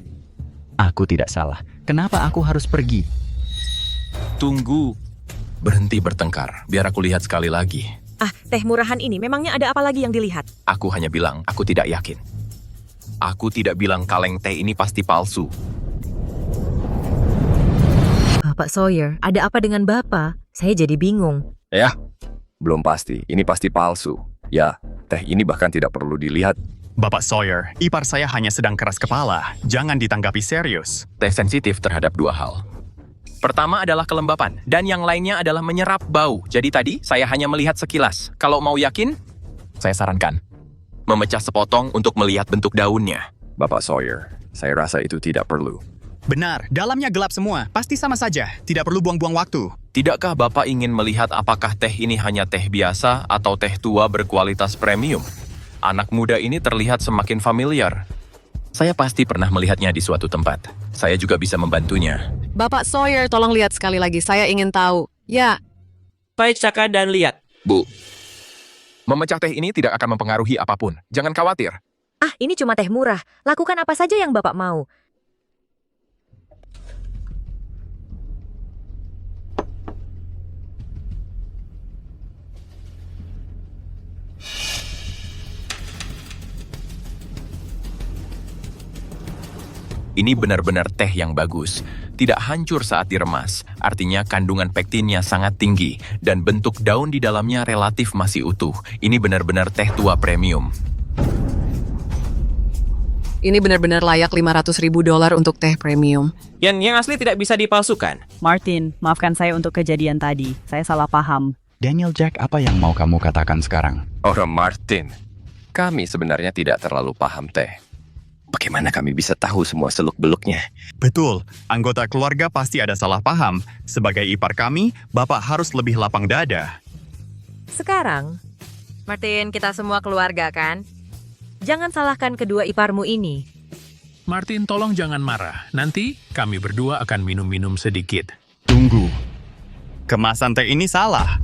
Aku tidak salah. Kenapa aku harus pergi? Tunggu. Berhenti bertengkar, biar aku lihat sekali lagi. Ah, teh murahan ini memangnya ada apa lagi yang dilihat? Aku hanya bilang, aku tidak yakin. Aku tidak bilang kaleng teh ini pasti palsu. Bapak Sawyer, ada apa dengan Bapak? Saya jadi bingung. Ya, belum pasti. Ini pasti palsu. Ya, teh ini bahkan tidak perlu dilihat. Bapak Sawyer, ipar saya hanya sedang keras kepala. Jangan ditanggapi serius. Teh sensitif terhadap 2 hal. Pertama adalah kelembapan, dan yang lainnya adalah menyerap bau. Jadi tadi, saya hanya melihat sekilas. Kalau mau yakin, saya sarankan memecah sepotong untuk melihat bentuk daunnya. Bapak Sawyer, saya rasa itu tidak perlu. Benar, dalamnya gelap semua. Pasti sama saja. Tidak perlu buang-buang waktu. Tidakkah Bapak ingin melihat apakah teh ini hanya teh biasa atau teh tua berkualitas premium? Anak muda ini terlihat semakin familiar. Saya pasti pernah melihatnya di suatu tempat. Saya juga bisa membantunya. Bapak Sawyer, tolong lihat sekali lagi. Saya ingin tahu. Ya. Pecahkan dan lihat. Bu, memecah teh ini tidak akan mempengaruhi apapun. Jangan khawatir. Ah, ini cuma teh murah. Lakukan apa saja yang Bapak mau. Ini benar-benar teh yang bagus. Tidak hancur saat diremas. Artinya kandungan pektinnya sangat tinggi. Dan bentuk daun di dalamnya relatif masih utuh. Ini benar-benar teh tua premium. Ini benar-benar layak $500.000 untuk teh premium. Yang asli tidak bisa dipalsukan. Martin, maafkan saya untuk kejadian tadi. Saya salah paham. Daniel, Jack, apa yang mau kamu katakan sekarang? Orang Martin, kami sebenarnya tidak terlalu paham teh. Bagaimana kami bisa tahu semua seluk-beluknya? Betul, anggota keluarga pasti ada salah paham. Sebagai ipar kami, Bapak harus lebih lapang dada. Sekarang, Martin, kita semua keluarga kan? Jangan salahkan kedua iparmu ini. Martin, tolong jangan marah. Nanti kami berdua akan minum-minum sedikit. Tunggu. Kemasan teh ini salah.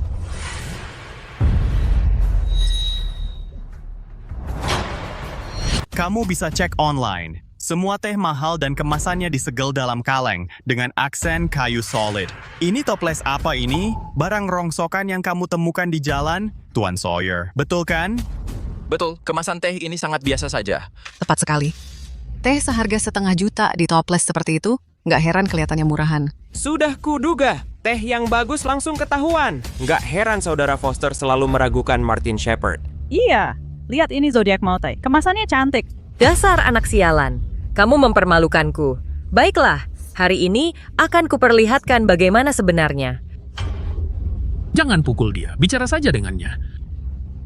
Kamu bisa cek online. Semua teh mahal dan kemasannya disegel dalam kaleng dengan aksen kayu solid. Ini toples apa ini? Barang rongsokan yang kamu temukan di jalan? Tuan Sawyer, betul kan? Betul, kemasan teh ini sangat biasa saja. Tepat sekali. Teh seharga 1,5 juta di toples seperti itu, nggak heran kelihatannya murahan. Sudah kuduga, teh yang bagus langsung ketahuan. Nggak heran saudara Foster selalu meragukan Martin Shepard. Iya, lihat ini Zodiac Maute. Kemasannya cantik. Dasar anak sialan. Kamu mempermalukanku. Baiklah, hari ini akan kuperlihatkan bagaimana sebenarnya. Jangan pukul dia, bicara saja dengannya.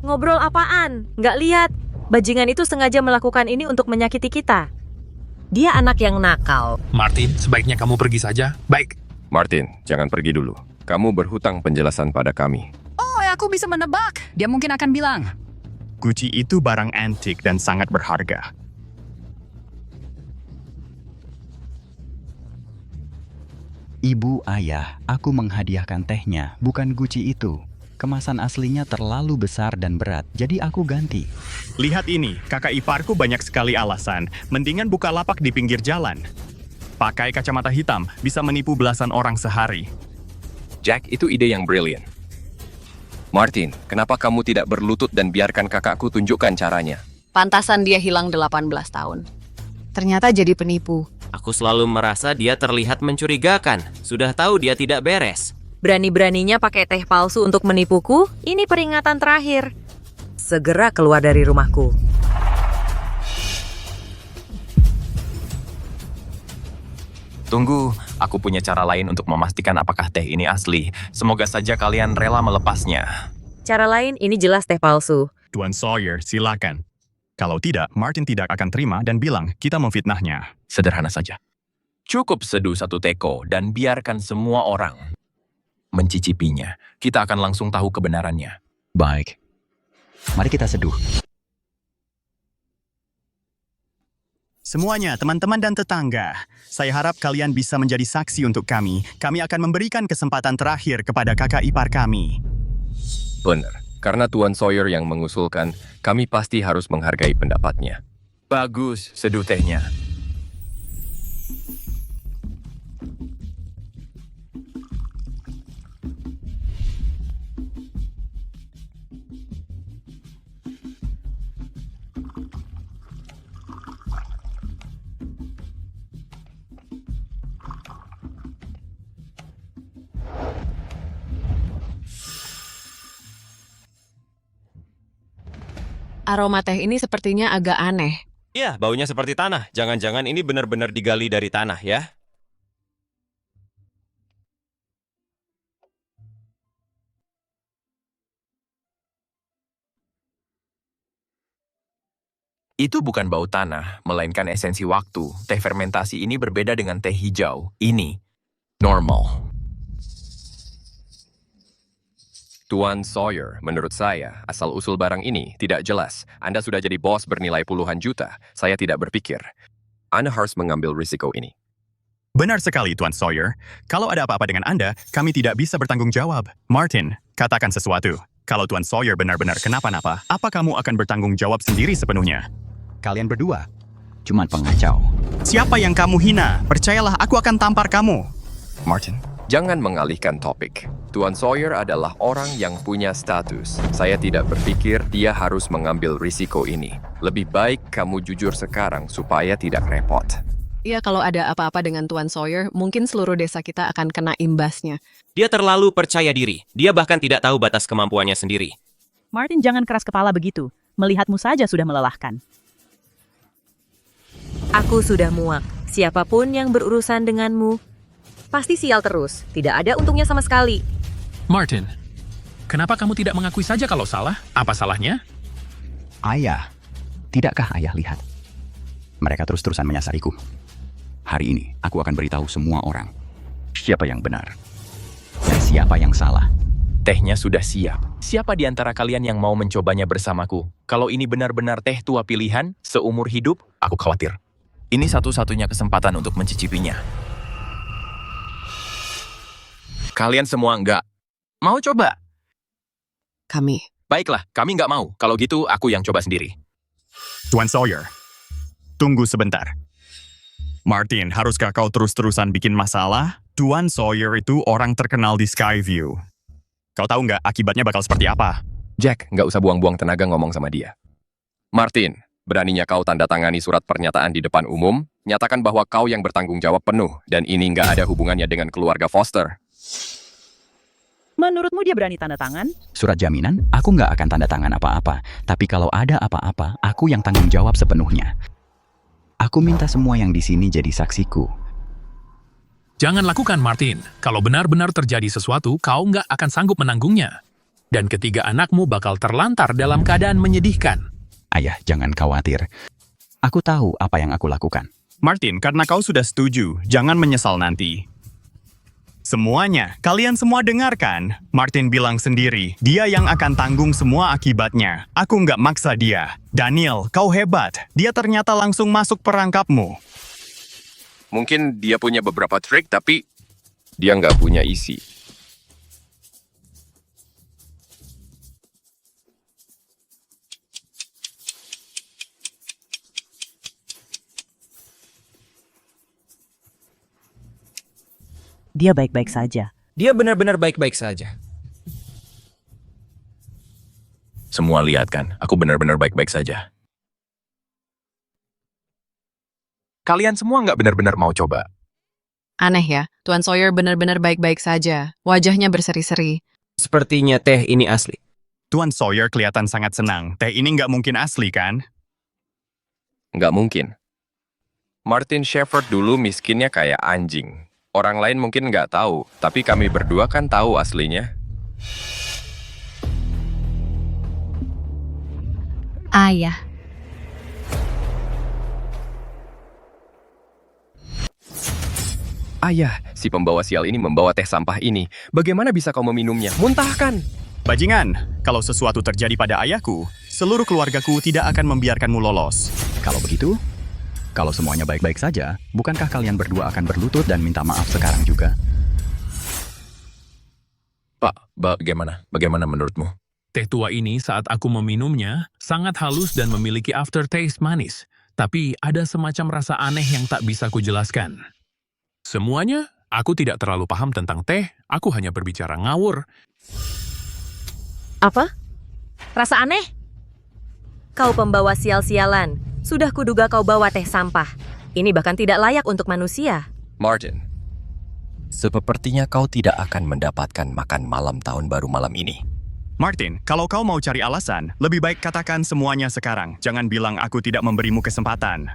Ngobrol apaan? Nggak lihat? Bajingan itu sengaja melakukan ini untuk menyakiti kita. Dia anak yang nakal. Martin, sebaiknya kamu pergi saja. Baik. Martin, jangan pergi dulu. Kamu berhutang penjelasan pada kami. Oh, aku bisa menebak. Dia mungkin akan bilang. Gucci itu barang antik dan sangat berharga. Ibu, ayah, aku menghadiahkan tehnya, bukan Gucci itu. Kemasan aslinya terlalu besar dan berat, jadi aku ganti. Lihat ini, kakak iparku banyak sekali alasan. Mendingan buka lapak di pinggir jalan. Pakai kacamata hitam, bisa menipu belasan orang sehari. Jack, itu ide yang brilian. Martin, kenapa kamu tidak berlutut dan biarkan kakakku tunjukkan caranya? Pantasan dia hilang 18 tahun. Ternyata jadi penipu. Aku selalu merasa dia terlihat mencurigakan. Sudah tahu dia tidak beres. Berani-beraninya pakai teh palsu untuk menipuku? Ini peringatan terakhir. Segera keluar dari rumahku. Tunggu, aku punya cara lain untuk memastikan apakah teh ini asli. Semoga saja kalian rela melepasnya. Cara lain, ini jelas teh palsu. Tuan Sawyer, silakan. Kalau tidak, Martin tidak akan terima dan bilang kita memfitnahnya. Sederhana saja. Cukup seduh satu teko dan biarkan semua orang mencicipinya. Kita akan langsung tahu kebenarannya. Baik. Mari kita seduh. Semuanya, teman-teman dan tetangga. Saya harap kalian bisa menjadi saksi untuk kami. Kami akan memberikan kesempatan terakhir kepada kakak ipar kami. Benar. Karena Tuan Sawyer yang mengusulkan, kami pasti harus menghargai pendapatnya. Bagus, seduh tehnya. Aroma teh ini sepertinya agak aneh. Ya, baunya seperti tanah. Jangan-jangan ini benar-benar digali dari tanah, ya? Itu bukan bau tanah, melainkan esensi waktu. Teh fermentasi ini berbeda dengan teh hijau. Ini normal. Tuan Sawyer, menurut saya, asal-usul barang ini tidak jelas. Anda sudah jadi bos bernilai puluhan juta. Saya tidak berpikir. Anda harus mengambil risiko ini. Benar sekali, Tuan Sawyer. Kalau ada apa-apa dengan Anda, kami tidak bisa bertanggung jawab. Martin, katakan sesuatu. Kalau Tuan Sawyer benar-benar kenapa-napa, apa kamu akan bertanggung jawab sendiri sepenuhnya? Kalian berdua, cuman pengacau. Siapa yang kamu hina? Percayalah, aku akan tampar kamu. Martin, jangan mengalihkan topik. Tuan Sawyer adalah orang yang punya status. Saya tidak berpikir dia harus mengambil risiko ini. Lebih baik kamu jujur sekarang supaya tidak repot. Ya, kalau ada apa-apa dengan Tuan Sawyer, mungkin seluruh desa kita akan kena imbasnya. Dia terlalu percaya diri. Dia bahkan tidak tahu batas kemampuannya sendiri. Martin, jangan keras kepala begitu. Melihatmu saja sudah melelahkan. Aku sudah muak. Siapapun yang berurusan denganmu, pasti sial terus. Tidak ada untungnya sama sekali. Martin, kenapa kamu tidak mengakui saja kalau salah? Apa salahnya? Ayah, tidakkah ayah lihat? Mereka terus-terusan menyasariku. Hari ini, aku akan beritahu semua orang siapa yang benar dan siapa yang salah. Tehnya sudah siap. Siapa di antara kalian yang mau mencobanya bersamaku? Kalau ini benar-benar teh tua pilihan, seumur hidup, aku khawatir. Ini satu-satunya kesempatan untuk mencicipinya. Kalian semua enggak mau coba? Kami. Baiklah, kami nggak mau. Kalau gitu, aku yang coba sendiri. Tuan Sawyer, Tunggu sebentar. Martin, haruskah kau terus-terusan bikin masalah? Tuan Sawyer itu orang terkenal di Skyview. Kau tahu nggak akibatnya bakal seperti apa? Jack, nggak usah buang-buang tenaga ngomong sama dia. Martin, beraninya kau tanda tangani surat pernyataan di depan umum, nyatakan bahwa kau yang bertanggung jawab penuh, dan ini nggak ada hubungannya dengan keluarga Foster. Menurutmu dia berani tanda tangan? Surat jaminan, aku nggak akan tanda tangan apa-apa. Tapi kalau ada apa-apa, aku yang tanggung jawab sepenuhnya. Aku minta semua yang di sini jadi saksiku. Jangan lakukan, Martin. Kalau benar-benar terjadi sesuatu, kau nggak akan sanggup menanggungnya. Dan ketiga anakmu bakal terlantar dalam keadaan menyedihkan. Ayah, jangan khawatir. Aku tahu apa yang aku lakukan. Martin, karena kau sudah setuju, jangan menyesal nanti. Semuanya, kalian semua dengarkan. Martin bilang sendiri, dia yang akan tanggung semua akibatnya. Aku nggak maksa dia. Daniel, kau hebat. Dia ternyata langsung masuk perangkapmu. Mungkin dia punya beberapa trik, tapi dia nggak punya isi. Dia baik-baik saja. Dia benar-benar baik-baik saja. Semua lihat kan, aku benar-benar baik-baik saja. Kalian semua nggak benar-benar mau coba. Aneh ya, Tuan Sawyer benar-benar baik-baik saja. Wajahnya berseri-seri. Sepertinya teh ini asli. Tuan Sawyer kelihatan sangat senang. Teh ini nggak mungkin asli, kan? Nggak mungkin. Martin Shepherd dulu miskinnya kayak anjing. Orang lain mungkin nggak tahu, tapi kami berdua kan tahu aslinya. Ayah. Ayah, si pembawa sial ini membawa teh sampah ini. Bagaimana bisa kau meminumnya? Muntahkan! Bajingan, kalau sesuatu terjadi pada ayahku, seluruh keluargaku tidak akan membiarkanmu lolos. Kalau begitu, kalau semuanya baik-baik saja, bukankah kalian berdua akan berlutut dan minta maaf sekarang juga? Pak, bagaimana menurutmu? Teh tua ini saat aku meminumnya, sangat halus dan memiliki aftertaste manis. Tapi ada semacam rasa aneh yang tak bisa kujelaskan. Semuanya, aku tidak terlalu paham tentang teh, aku hanya berbicara ngawur. Apa? Rasa aneh? Kau pembawa sial-sialan. Sudah kuduga kau bawa teh sampah. Ini bahkan tidak layak untuk manusia. Martin, sepertinya kau tidak akan mendapatkan makan malam tahun baru malam ini. Martin, kalau kau mau cari alasan, lebih baik katakan semuanya sekarang. Jangan bilang aku tidak memberimu kesempatan.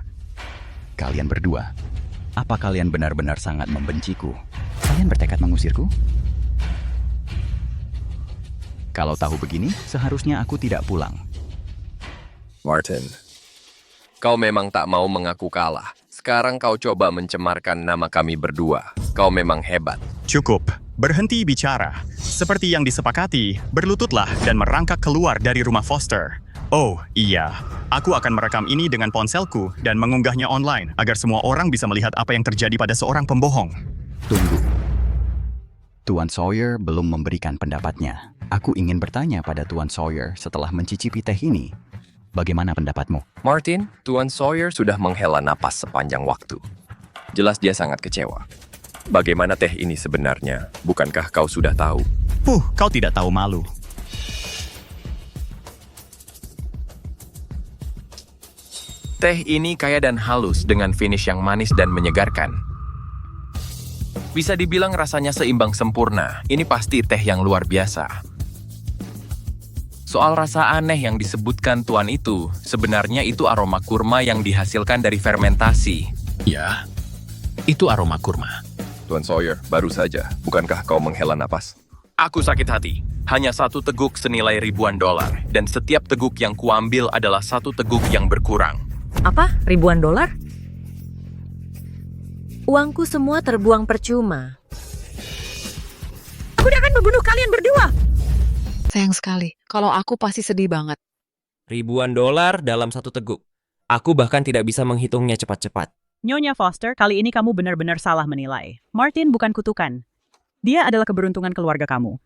Kalian berdua, apa kalian benar-benar sangat membenciku? Kalian bertekad mengusirku? Kalau tahu begini, seharusnya aku tidak pulang. Martin, kau memang tak mau mengaku kalah. Sekarang kau coba mencemarkan nama kami berdua. Kau memang hebat. Cukup. Berhenti bicara. Seperti yang disepakati, berlututlah dan merangkak keluar dari rumah Foster. Oh, iya. Aku akan merekam ini dengan ponselku dan mengunggahnya online agar semua orang bisa melihat apa yang terjadi pada seorang pembohong. Tunggu. Tuan Sawyer belum memberikan pendapatnya. Aku ingin bertanya pada Tuan Sawyer setelah mencicipi teh ini. Bagaimana pendapatmu? Martin, Tuan Sawyer sudah menghela napas sepanjang waktu. Jelas dia sangat kecewa. Bagaimana teh ini sebenarnya? Bukankah kau sudah tahu? Kau tidak tahu malu. Teh ini kaya dan halus dengan finish yang manis dan menyegarkan. Bisa dibilang rasanya seimbang sempurna. Ini pasti teh yang luar biasa. Soal rasa aneh yang disebutkan Tuan itu, sebenarnya itu aroma kurma yang dihasilkan dari fermentasi. Ya, itu aroma kurma. Tuan Sawyer, baru saja. Bukankah kau menghela napas? Aku sakit hati. Hanya satu teguk senilai ribuan dolar. Dan setiap teguk yang kuambil adalah satu teguk yang berkurang. Apa? Ribuan dolar? Uangku semua terbuang percuma. Aku akan membunuh kalian berdua! Sayang sekali. Kalau aku pasti sedih banget. Ribuan dolar dalam satu teguk. Aku bahkan tidak bisa menghitungnya cepat-cepat. Nyonya Foster, kali ini kamu benar-benar salah menilai. Martin bukan kutukan. Dia adalah keberuntungan keluarga kamu.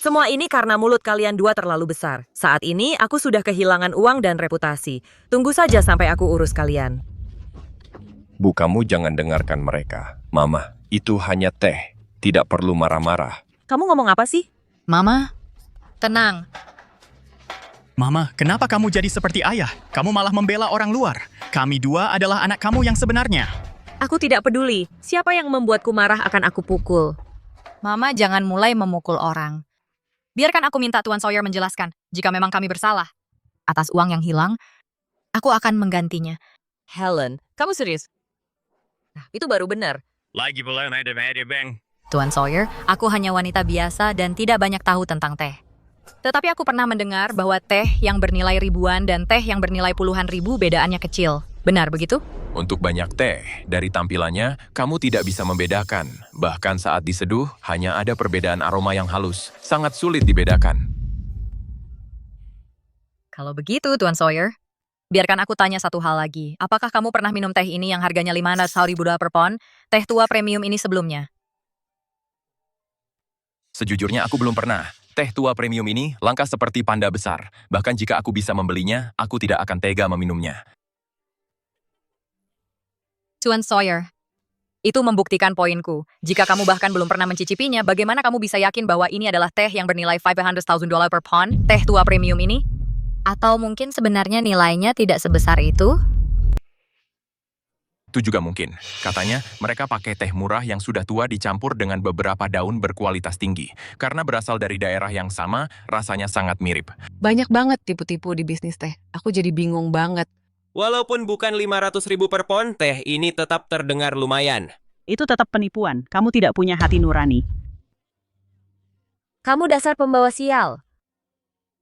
Semua ini karena mulut kalian dua terlalu besar. Saat ini aku sudah kehilangan uang dan reputasi. Tunggu saja sampai aku urus kalian. Bu, kamu jangan dengarkan mereka. Mama, itu hanya teh. Tidak perlu marah-marah. Kamu ngomong apa sih? Mama, tenang. Mama, kenapa kamu jadi seperti ayah? Kamu malah membela orang luar. Kami dua adalah anak kamu yang sebenarnya. Aku tidak peduli. Siapa yang membuatku marah akan aku pukul. Mama jangan mulai memukul orang. Biarkan aku minta Tuan Sawyer menjelaskan. Jika memang kami bersalah atas uang yang hilang, aku akan menggantinya. Helen, kamu serius? Nah, itu baru benar. Lagi pula ada bang. Tuan Sawyer, aku hanya wanita biasa dan tidak banyak tahu tentang teh. Tetapi aku pernah mendengar bahwa teh yang bernilai ribuan dan teh yang bernilai puluhan ribu bedaannya kecil. Benar begitu? Untuk banyak teh, dari tampilannya, kamu tidak bisa membedakan. Bahkan saat diseduh, hanya ada perbedaan aroma yang halus. Sangat sulit dibedakan. Kalau begitu, Tuan Sawyer, biarkan aku tanya satu hal lagi. Apakah kamu pernah minum teh ini yang harganya $500.000 per pon? Teh tua premium ini sebelumnya? Sejujurnya aku belum pernah. Teh tua premium ini langka seperti panda besar. Bahkan jika aku bisa membelinya, aku tidak akan tega meminumnya. Tuan Sawyer, itu membuktikan poinku. Jika kamu bahkan belum pernah mencicipinya, bagaimana kamu bisa yakin bahwa ini adalah teh yang bernilai $500,000 per pon? Teh tua premium ini? Atau mungkin sebenarnya nilainya tidak sebesar itu? Itu juga mungkin. Katanya, mereka pakai teh murah yang sudah tua dicampur dengan beberapa daun berkualitas tinggi. Karena berasal dari daerah yang sama, rasanya sangat mirip. Banyak banget tipu-tipu di bisnis teh. Aku jadi bingung banget. Walaupun bukan 500.000 per pon, teh ini tetap terdengar lumayan. Itu tetap penipuan. Kamu tidak punya hati nurani. Kamu dasar pembawa sial.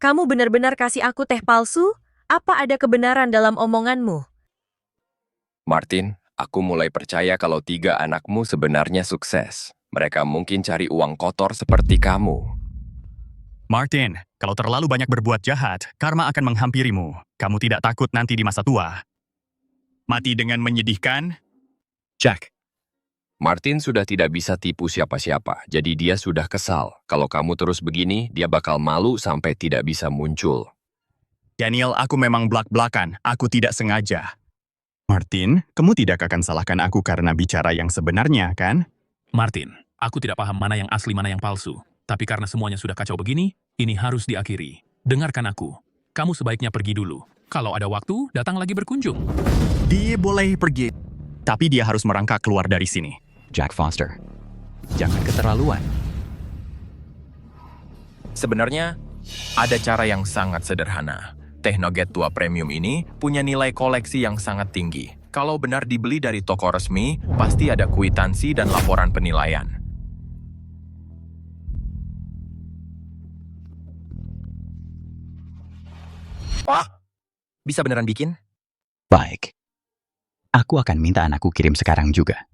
Kamu benar-benar kasih aku teh palsu? Apa ada kebenaran dalam omonganmu? Martin, aku mulai percaya kalau 3 anakmu sebenarnya sukses. Mereka mungkin cari uang kotor seperti kamu. Martin, kalau terlalu banyak berbuat jahat, karma akan menghampirimu. Kamu tidak takut nanti di masa tua. Mati dengan menyedihkan? Jack. Martin sudah tidak bisa tipu siapa-siapa, jadi dia sudah kesal. Kalau kamu terus begini, dia bakal malu sampai tidak bisa muncul. Daniel, aku memang blak-blakan. Aku tidak sengaja. Martin, kamu tidak akan salahkan aku karena bicara yang sebenarnya, kan? Martin, aku tidak paham mana yang asli mana yang palsu. Tapi karena semuanya sudah kacau begini, ini harus diakhiri. Dengarkan aku. Kamu sebaiknya pergi dulu. Kalau ada waktu, datang lagi berkunjung. Dia boleh pergi, tapi dia harus merangkak keluar dari sini. Jack Foster, jangan keterlaluan. Sebenarnya, ada cara yang sangat sederhana. Teh nugget tua premium ini punya nilai koleksi yang sangat tinggi. Kalau benar dibeli dari toko resmi, pasti ada kwitansi dan laporan penilaian. Wah, bisa beneran bikin? Baik. Aku akan minta anakku kirim sekarang juga.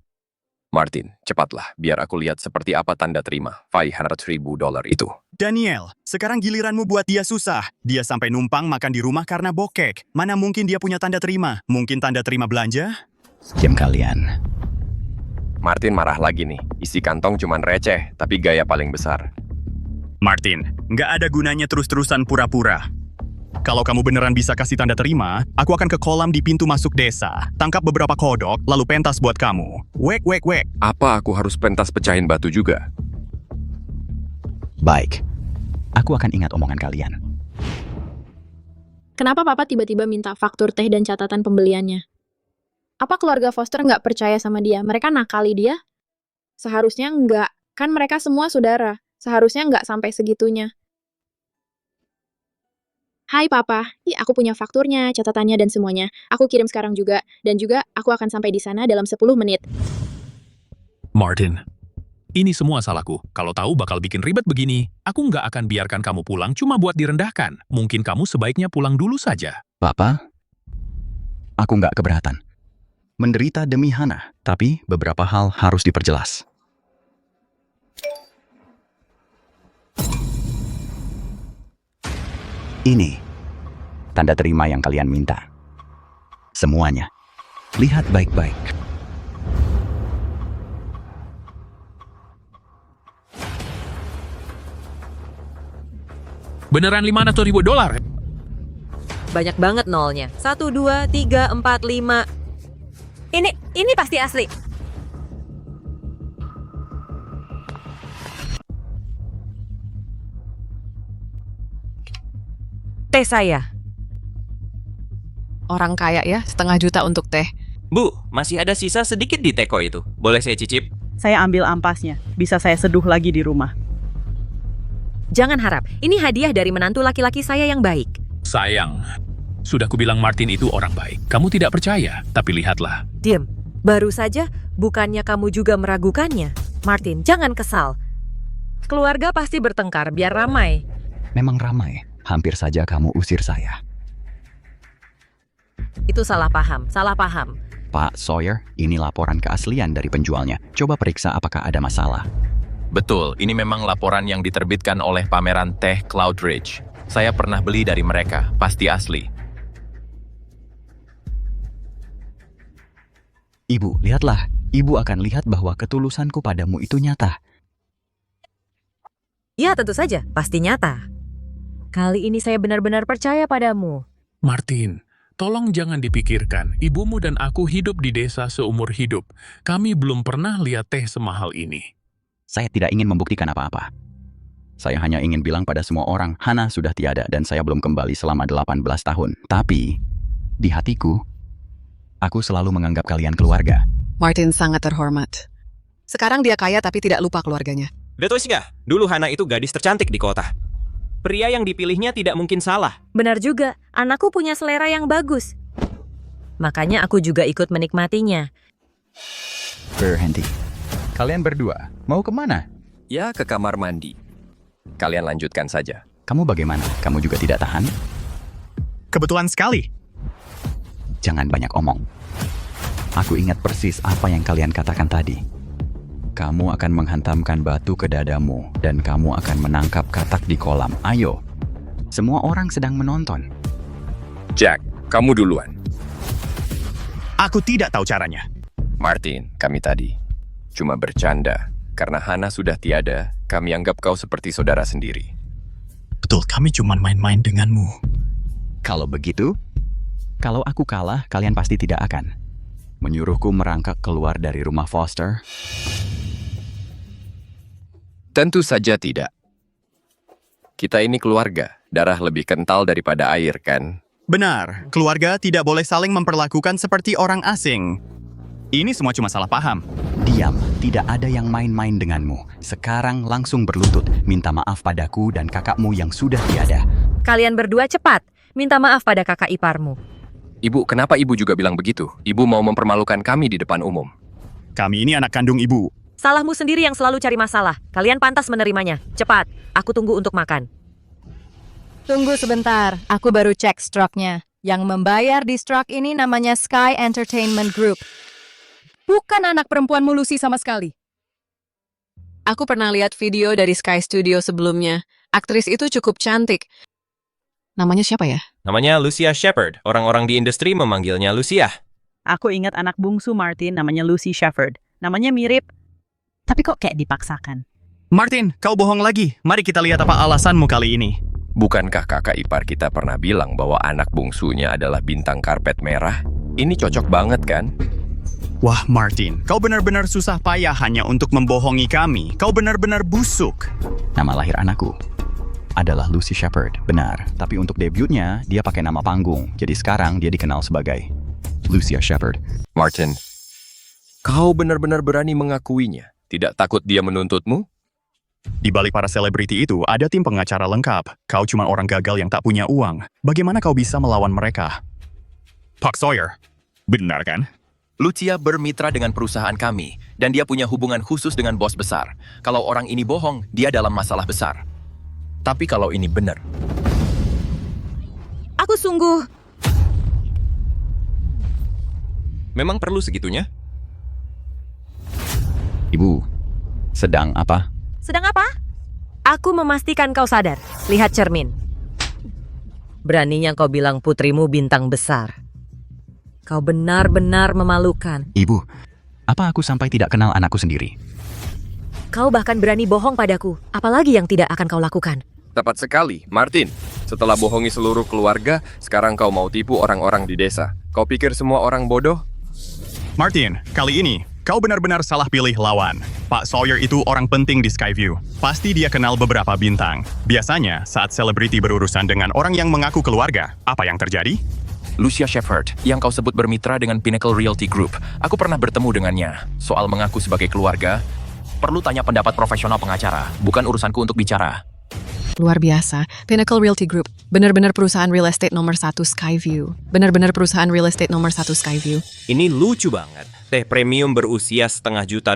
Martin, cepatlah, biar aku lihat seperti apa tanda terima $500,000 itu. Daniel, sekarang giliranmu buat dia susah. Dia sampai numpang makan di rumah karena bokek. Mana mungkin dia punya tanda terima? Mungkin tanda terima belanja? Diam kalian. Martin marah lagi nih. Isi kantong cuman receh, tapi gaya paling besar. Martin, nggak ada gunanya terus-terusan pura-pura. Kalau kamu beneran bisa kasih tanda terima, aku akan ke kolam di pintu masuk desa. Tangkap beberapa kodok, lalu pentas buat kamu. Wek, wek, wek. Apa aku harus pentas pecahin batu juga? Baik. Aku akan ingat omongan kalian. Kenapa Papa tiba-tiba minta faktur teh dan catatan pembeliannya? Apa keluarga Foster nggak percaya sama dia? Mereka nakali dia? Seharusnya nggak. Kan mereka semua saudara. Seharusnya nggak sampai segitunya. Hai Papa, aku punya fakturnya, catatannya, dan semuanya. Aku kirim sekarang juga. Dan juga aku akan sampai di sana dalam 10 menit. Martin, ini semua salahku. Kalau tahu bakal bikin ribet begini, aku nggak akan biarkan kamu pulang cuma buat direndahkan. Mungkin kamu sebaiknya pulang dulu saja. Papa, aku nggak keberatan. Menderita demi Hana, tapi beberapa hal harus diperjelas. Ini tanda terima yang kalian minta. Semuanya. Lihat baik-baik. Beneran $500.000? Banyak banget nolnya. 1, 2, 3, 4, 5. Ini pasti asli. Teh saya. Orang kaya ya, setengah juta untuk teh. Bu, masih ada sisa sedikit di teko itu. Boleh saya cicip? Saya ambil ampasnya. Bisa saya seduh lagi di rumah. Jangan harap, ini hadiah dari menantu laki-laki saya yang baik. Sayang, sudah kubilang Martin itu orang baik. Kamu tidak percaya, tapi lihatlah. Diam, baru saja bukannya kamu juga meragukannya. Martin, jangan kesal. Keluarga pasti bertengkar biar ramai. Memang ramai. Hampir saja kamu usir saya. Itu salah paham, salah paham. Pak Sawyer, ini laporan keaslian dari penjualnya. Coba periksa apakah ada masalah. Betul, ini memang laporan yang diterbitkan oleh pameran teh Cloudridge. Saya pernah beli dari mereka, pasti asli. Ibu, lihatlah. Ibu akan lihat bahwa ketulusanku padamu itu nyata. Ya, tentu saja, pasti nyata. Kali ini saya benar-benar percaya padamu. Martin, tolong jangan dipikirkan. Ibumu dan aku hidup di desa seumur hidup. Kami belum pernah lihat teh semahal ini. Saya tidak ingin membuktikan apa-apa. Saya hanya ingin bilang pada semua orang, Hana sudah tiada dan saya belum kembali selama 18 tahun. Tapi, di hatiku, aku selalu menganggap kalian keluarga. Martin sangat terhormat. Sekarang dia kaya tapi tidak lupa keluarganya. Betul nggak? Dulu Hana itu gadis tercantik di kota. Pria yang dipilihnya tidak mungkin salah. Benar juga, anakku punya selera yang bagus. Makanya aku juga ikut menikmatinya. Berhenti. Kalian berdua, mau kemana? Ya, ke kamar mandi. Kalian lanjutkan saja. Kamu bagaimana? Kamu juga tidak tahan? Kebetulan sekali. Jangan banyak omong. Aku ingat persis apa yang kalian katakan tadi. Kamu akan menghantamkan batu ke dadamu dan kamu akan menangkap katak di kolam. Ayo. Semua orang sedang menonton. Jack, kamu duluan. Aku tidak tahu caranya. Martin, kami tadi cuma bercanda. Karena Hana sudah tiada, kami anggap kau seperti saudara sendiri. Betul, kami cuma main-main denganmu. Kalau begitu, kalau aku kalah, kalian pasti tidak akan menyuruhku merangkak keluar dari rumah Foster. Tentu saja tidak. Kita ini keluarga, darah lebih kental daripada air, kan? Benar, keluarga tidak boleh saling memperlakukan seperti orang asing. Ini semua cuma salah paham. Diam, tidak ada yang main-main denganmu. Sekarang langsung berlutut, minta maaf padaku dan kakakmu yang sudah tiada. Kalian berdua cepat, minta maaf pada kakak iparmu. Ibu, kenapa ibu juga bilang begitu? Ibu mau mempermalukan kami di depan umum. Kami ini anak kandung ibu. Salahmu sendiri yang selalu cari masalah. Kalian pantas menerimanya. Cepat, aku tunggu untuk makan. Tunggu sebentar, aku baru cek struknya. Yang membayar di struk ini namanya Sky Entertainment Group. Bukan anak perempuanmu Lucy sama sekali. Aku pernah lihat video dari Sky Studio sebelumnya. Aktris itu cukup cantik. Namanya siapa ya? Namanya Lucia Shepherd. Orang-orang di industri memanggilnya Lucia. Aku ingat anak bungsu Martin namanya Lucy Shepherd. Namanya mirip, tapi kok kayak dipaksakan. Martin, kau bohong lagi. Mari kita lihat apa alasanmu kali ini. Bukankah kakak ipar kita pernah bilang bahwa anak bungsunya adalah bintang karpet merah? Ini cocok banget kan? Wah, Martin, kau benar-benar susah payah hanya untuk membohongi kami. Kau benar-benar busuk. Nama lahir anakku adalah Lucy Shepherd, benar. Tapi untuk debutnya, dia pakai nama panggung. Jadi sekarang dia dikenal sebagai Lucia Shepherd. Martin, kau benar-benar berani mengakuinya? Tidak takut dia menuntutmu? Di balik para selebriti itu, ada tim pengacara lengkap. Kau cuma orang gagal yang tak punya uang. Bagaimana kau bisa melawan mereka? Pak Sawyer, benar kan? Lucia bermitra dengan perusahaan kami, dan dia punya hubungan khusus dengan bos besar. Kalau orang ini bohong, dia dalam masalah besar. Tapi kalau ini benar, Aku sungguh... Memang perlu segitunya? Ibu, sedang apa? Sedang apa? Aku memastikan kau sadar. Lihat cermin. Beraninya kau bilang putrimu bintang besar. Kau benar-benar memalukan. Ibu, apa aku sampai tidak kenal anakku sendiri? Kau bahkan berani bohong padaku. Apalagi yang tidak akan kau lakukan? Tepat sekali, Martin. Setelah bohongi seluruh keluarga, sekarang kau mau tipu orang-orang di desa. Kau pikir semua orang bodoh? Martin, kali ini kau benar-benar salah pilih lawan. Pak Sawyer itu orang penting di Skyview. Pasti dia kenal beberapa bintang. Biasanya, saat selebriti berurusan dengan orang yang mengaku keluarga, apa yang terjadi? Lucia Shepherd, yang kau sebut bermitra dengan Pinnacle Realty Group. Aku pernah bertemu dengannya. Soal mengaku sebagai keluarga, perlu tanya pendapat profesional pengacara, bukan urusanku untuk bicara. Luar biasa. Pinnacle Realty Group. Benar-benar perusahaan real estate nomor 1 Skyview. Benar-benar perusahaan real estate nomor 1 Skyview. Ini lucu banget. Teh premium berusia $500 juta.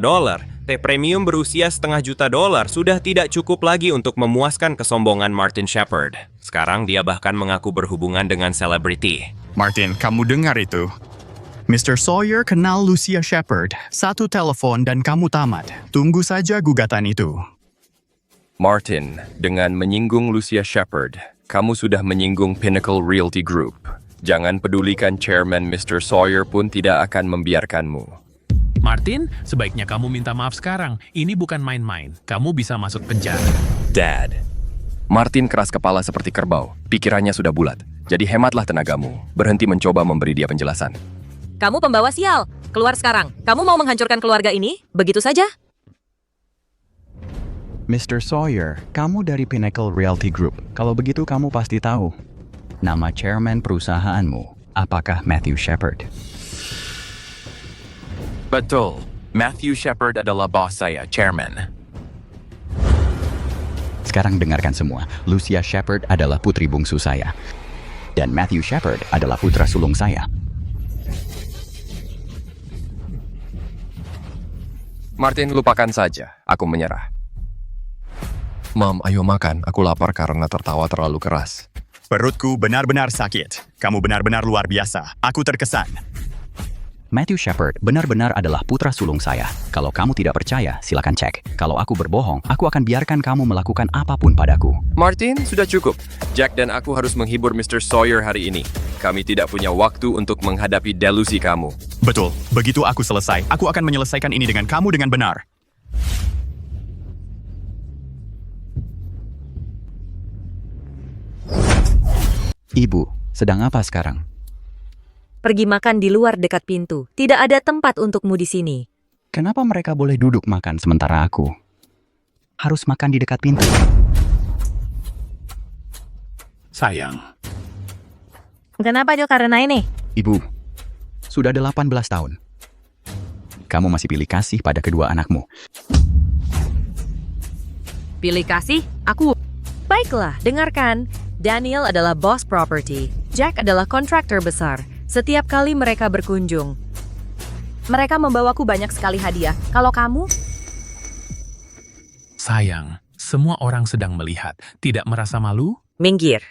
Teh premium berusia $500 juta sudah tidak cukup lagi untuk memuaskan kesombongan Martin Shepherd. Sekarang dia bahkan mengaku berhubungan dengan selebriti. Martin, kamu dengar itu? Mr. Sawyer kenal Lucia Shepherd. Satu telepon dan kamu tamat. Tunggu saja gugatan itu. Martin, dengan menyinggung Lucia Shepherd, kamu sudah menyinggung Pinnacle Realty Group. Jangan pedulikan Chairman Mr. Sawyer pun tidak akan membiarkanmu. Martin, sebaiknya kamu minta maaf sekarang. Ini bukan main-main. Kamu bisa masuk penjara. Dad. Martin keras kepala seperti kerbau. Pikirannya sudah bulat. Jadi hematlah tenagamu. Berhenti mencoba memberi dia penjelasan. Kamu pembawa sial. Keluar sekarang. Kamu mau menghancurkan keluarga ini? Begitu saja? Mr. Sawyer, kamu dari Pinnacle Realty Group. Kalau begitu kamu pasti tahu. Nama chairman perusahaanmu, apakah Matthew Shepherd? Betul. Matthew Shepherd adalah bos saya, Chairman. Sekarang dengarkan semua. Lucia Shepherd adalah putri bungsu saya. Dan Matthew Shepherd adalah putra sulung saya. Martin, lupakan saja. Aku menyerah. Mom, ayo makan. Aku lapar karena tertawa terlalu keras. Perutku benar-benar sakit. Kamu benar-benar luar biasa. Aku terkesan. Matthew Shepherd benar-benar adalah putra sulung saya. Kalau kamu tidak percaya, silakan cek. Kalau aku berbohong, aku akan biarkan kamu melakukan apapun padaku. Martin, sudah cukup. Jack dan aku harus menghibur Mr. Sawyer hari ini. Kami tidak punya waktu untuk menghadapi delusi kamu. Betul. Begitu aku selesai, aku akan menyelesaikan ini dengan kamu dengan benar. Ibu, sedang apa sekarang? Pergi makan di luar dekat pintu. Tidak ada tempat untukmu di sini. Kenapa mereka boleh duduk makan sementara aku harus makan di dekat pintu? Sayang. Kenapa Jo karena ini? Ibu, sudah 18 tahun. Kamu masih pilih kasih pada kedua anakmu. Pilih kasih? Aku. Baiklah, dengarkan. Daniel adalah boss property. Jack adalah kontraktor besar. Setiap kali mereka berkunjung, mereka membawaku banyak sekali hadiah. Kalau kamu? Sayang, semua orang sedang melihat. Tidak merasa malu? Minggir.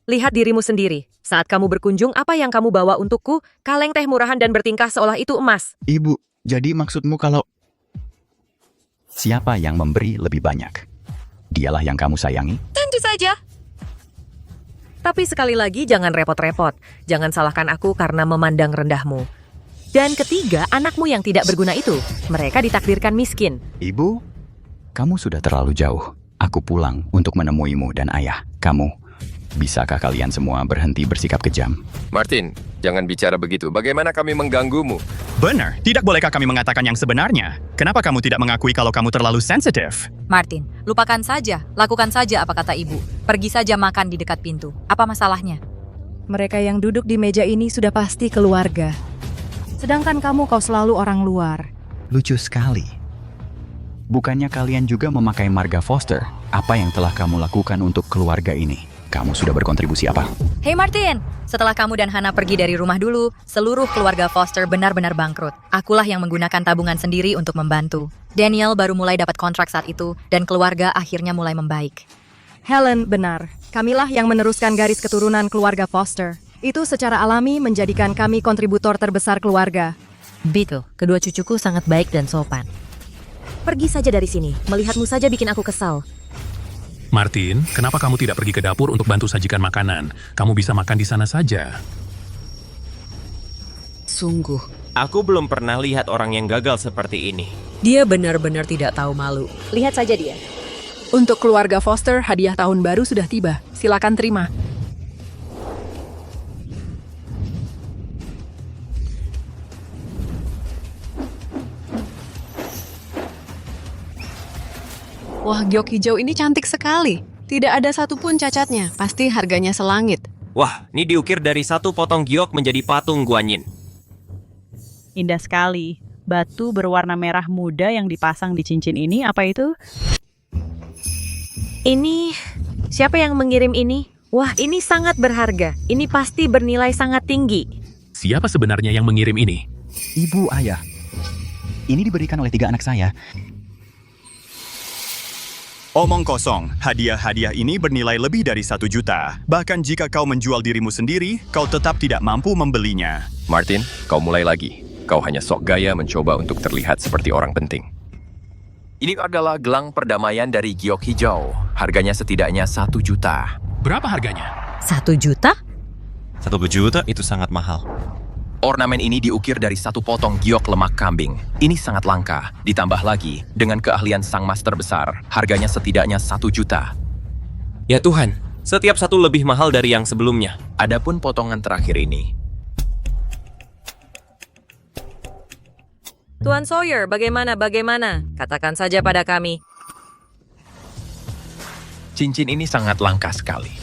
Lihat dirimu sendiri. Saat kamu berkunjung, apa yang kamu bawa untukku? Kaleng teh murahan dan bertingkah seolah itu emas. Ibu, jadi maksudmu kalau siapa yang memberi lebih banyak? Dialah yang kamu sayangi? Tentu saja. Tapi sekali lagi jangan repot-repot. Jangan salahkan aku karena memandang rendahmu. Dan ketiga, anakmu yang tidak berguna itu. Mereka ditakdirkan miskin. Ibu, kamu sudah terlalu jauh. Aku pulang untuk menemuimu dan ayah. Kamu, bisakah kalian semua berhenti bersikap kejam? Martin, jangan bicara begitu. Bagaimana kami mengganggumu? Benar, tidak bolehkah kami mengatakan yang sebenarnya? Kenapa kamu tidak mengakui kalau kamu terlalu sensitif? Martin, lupakan saja. Lakukan saja apa kata ibu. Pergi saja makan di dekat pintu. Apa masalahnya? Mereka yang duduk di meja ini sudah pasti keluarga. Sedangkan kamu kau selalu orang luar. Lucu sekali. Bukannya kalian juga memakai marga Foster? Apa yang telah kamu lakukan untuk keluarga ini? Kamu sudah berkontribusi apa? Hei Martin, setelah kamu dan Hannah pergi dari rumah dulu, seluruh keluarga Foster benar-benar bangkrut. Akulah yang menggunakan tabungan sendiri untuk membantu. Daniel baru mulai dapat kontrak saat itu, dan keluarga akhirnya mulai membaik. Helen, benar. Kamilah yang meneruskan garis keturunan keluarga Foster. Itu secara alami menjadikan kami kontributor terbesar keluarga. Betul, kedua cucuku sangat baik dan sopan. Pergi saja dari sini, melihatmu saja bikin aku kesal. Martin, kenapa kamu tidak pergi ke dapur untuk bantu sajikan makanan? Kamu bisa makan di sana saja. Sungguh. Aku belum pernah lihat orang yang gagal seperti ini. Dia benar-benar tidak tahu malu. Lihat saja dia. Untuk keluarga Foster, hadiah tahun baru sudah tiba. Silakan terima. Wah, giok hijau ini cantik sekali. Tidak ada satupun cacatnya. Pasti harganya selangit. Wah, ini diukir dari satu potong giok menjadi patung Guanyin. Indah sekali. Batu berwarna merah muda yang dipasang di cincin ini, apa itu? Ini, siapa yang mengirim ini? Wah, ini sangat berharga. Ini pasti bernilai sangat tinggi. Siapa sebenarnya yang mengirim ini? Ibu, ayah. Ini diberikan oleh 3 anak saya. Omong kosong, hadiah-hadiah ini bernilai lebih dari 1 juta. Bahkan jika kau menjual dirimu sendiri, kau tetap tidak mampu membelinya. Martin, kau mulai lagi. Kau hanya sok gaya mencoba untuk terlihat seperti orang penting. Ini adalah gelang perdamaian dari giok hijau. Harganya setidaknya 1 juta. Berapa harganya? 1 juta? 1 juta itu sangat mahal. Ornamen ini diukir dari 1 potong giok lemak kambing. Ini sangat langka. Ditambah lagi, dengan keahlian sang master besar, harganya setidaknya 1 juta. Ya Tuhan, setiap satu lebih mahal dari yang sebelumnya. Adapun potongan terakhir ini, Tuan Sawyer, bagaimana? Katakan saja pada kami. Cincin ini sangat langka sekali.